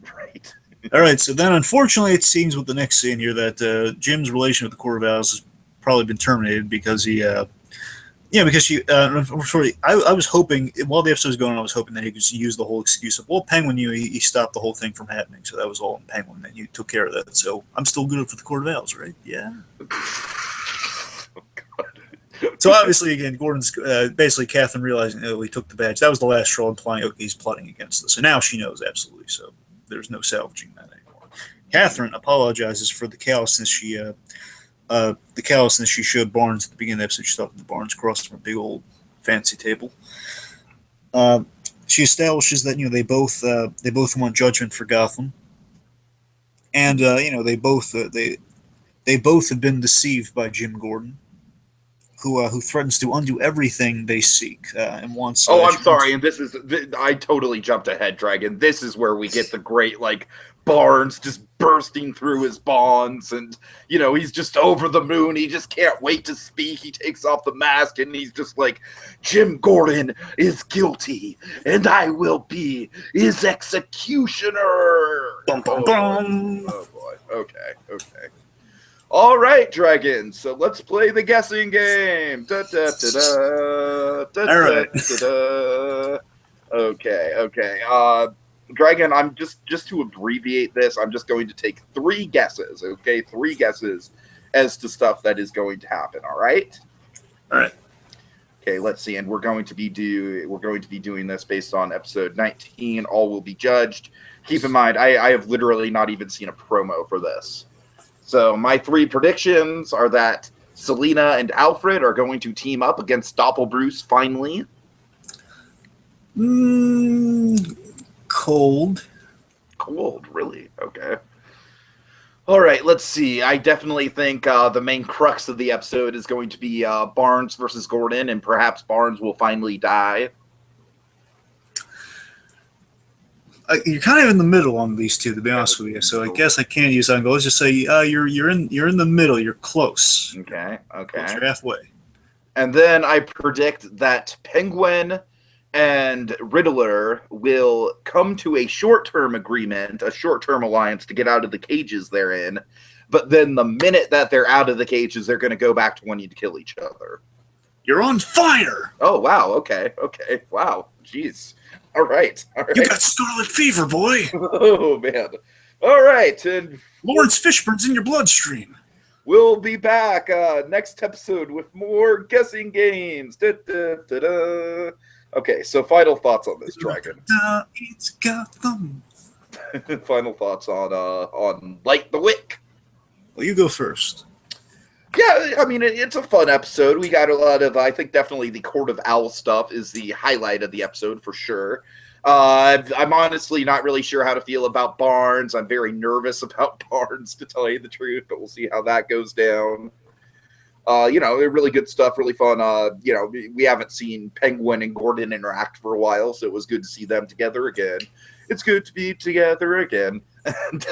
All right, so then unfortunately it seems with the next scene here that Jim's relation with the Court of Owls has probably been terminated because because she, unfortunately, I was hoping, while the episode was going on, I was hoping that he could just use the whole excuse of, well, Penguin knew he stopped the whole thing from happening, so that was all in Penguin, and you took care of that, so I'm still good for the Court of Owls, right? Yeah. Oh, God. So obviously, again, Gordon's basically Catherine realizing, he took the badge. That was the last straw, implying, okay, he's plotting against us. So now she knows, absolutely, so there's no salvaging that anymore. Catherine apologizes for the callousness she showed Barnes at the beginning of the episode. She thought the Barnes crossed from a big old fancy table. she establishes that they both want judgment for Gotham, and they both have been deceived by Jim Gordon, who threatens to undo everything they seek and wants. Oh, I'm sorry, and I totally jumped ahead, Dragon. This is where we get the great, like, Barnes just bursting through his bonds, and, he's just over the moon. He just can't wait to speak. He takes off the mask, and he's just like, Jim Gordon is guilty, and I will be his executioner. Bum, bum, bum. Oh boy. Okay. All right, Dragon. So let's play the guessing game. All right. Okay. Dragon, I'm just to abbreviate this, I'm just going to take 3 guesses. Okay, 3 guesses as to stuff that is going to happen. All right. All right. Okay, let's see. And we're going to be doing this based on episode 19. All will be judged. Keep in mind, I have literally not even seen a promo for this. So my 3 predictions are that Selina and Alfred are going to team up against Doppelbruce finally. Cold, really? Okay. All right, let's see. I definitely think the main crux of the episode is going to be Barnes versus Gordon, and perhaps Barnes will finally die. You're kind of in the middle on these two, to be honest with you. So I guess I can't use that. Let's just say you're in the middle. You're close. Okay. You're halfway. And then I predict that Penguin and Riddler will come to a short-term agreement, a short-term alliance to get out of the cages they're in. But then the minute that they're out of the cages, they're going to go back to wanting to kill each other. You're on fire! Oh, wow. Okay. Wow. Jeez. All right. You got scarlet fever, boy. Oh, man. All right. And Lawrence Fishburne's in your bloodstream. We'll be back next episode with more guessing games. Okay, so final thoughts on this, Dragon. It's Gotham. Final thoughts on Light the Wick. Well, you go first. Yeah, I mean, it's a fun episode. We got a lot of, I think definitely the Court of Owls stuff is the highlight of the episode for sure. I'm honestly not really sure how to feel about Barnes. I'm very nervous about Barnes, to tell you the truth, but we'll see how that goes down. Really good stuff, really fun. We haven't seen Penguin and Gordon interact for a while, so it was good to see them together again. It's good to be together again. And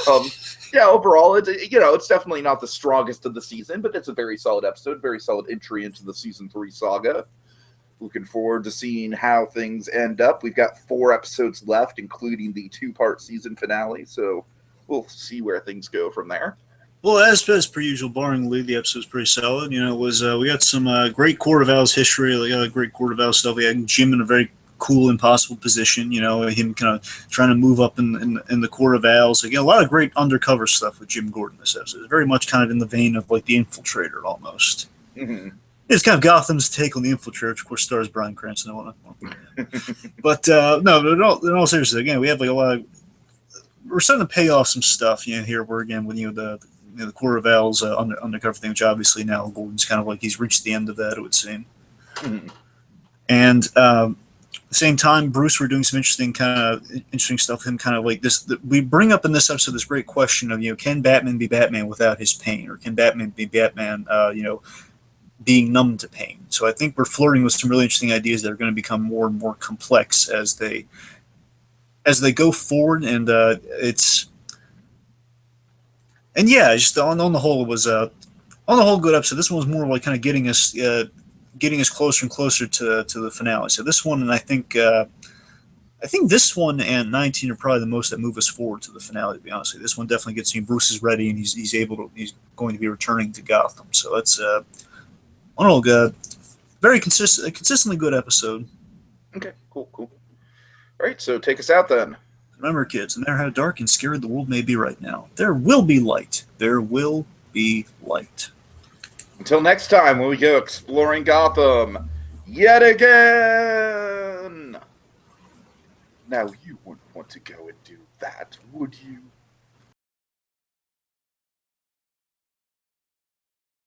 overall, it's definitely not the strongest of the season, but it's a very solid episode, very solid entry into the season 3 saga. Looking forward to seeing how things end up. We've got 4 episodes left, including the 2-part season finale, so we'll see where things go from there. Well, as per usual, barring Lee, the episode's pretty solid. We got some great Court of Owls history, great Court of Owls stuff. We had Jim in a very cool, impossible position. Him kind of trying to move up in the Court of Owls. Again, a lot of great undercover stuff with Jim Gordon this episode. It's very much kind of in the vein of like the Infiltrator almost. Mm-hmm. It's kind of Gotham's take on the Infiltrator, which of course stars Bryan Cranston and whatnot. But no, in all seriousness, again, we have like a lot of. We're starting to pay off some stuff, here where again with the Court of Owls undercover thing, which obviously now Gordon's kind of like he's reached the end of that, it would seem. Mm-hmm. And at the same time, Bruce, we're doing some interesting stuff with him, kind of like this. We bring up in this episode this great question of can Batman be Batman without his pain, or can Batman be Batman being numb to pain? So I think we're flirting with some really interesting ideas that are going to become more and more complex as they go forward, and just on the whole, it was on the whole good episode. This one was more like kind of getting us closer and closer to the finale. So this one, and I think this one and 19 are probably the most that move us forward to the finale. To be honest with you, this one definitely gets Bruce is ready, and he's going to be returning to Gotham. So that's on the whole good, very consistently good episode. Okay, cool. All right, so take us out then. Remember, kids, no matter how dark and scary the world may be right now, there will be light. There will be light. Until next time, when we go exploring Gotham yet again. Now, you wouldn't want to go and do that, would you?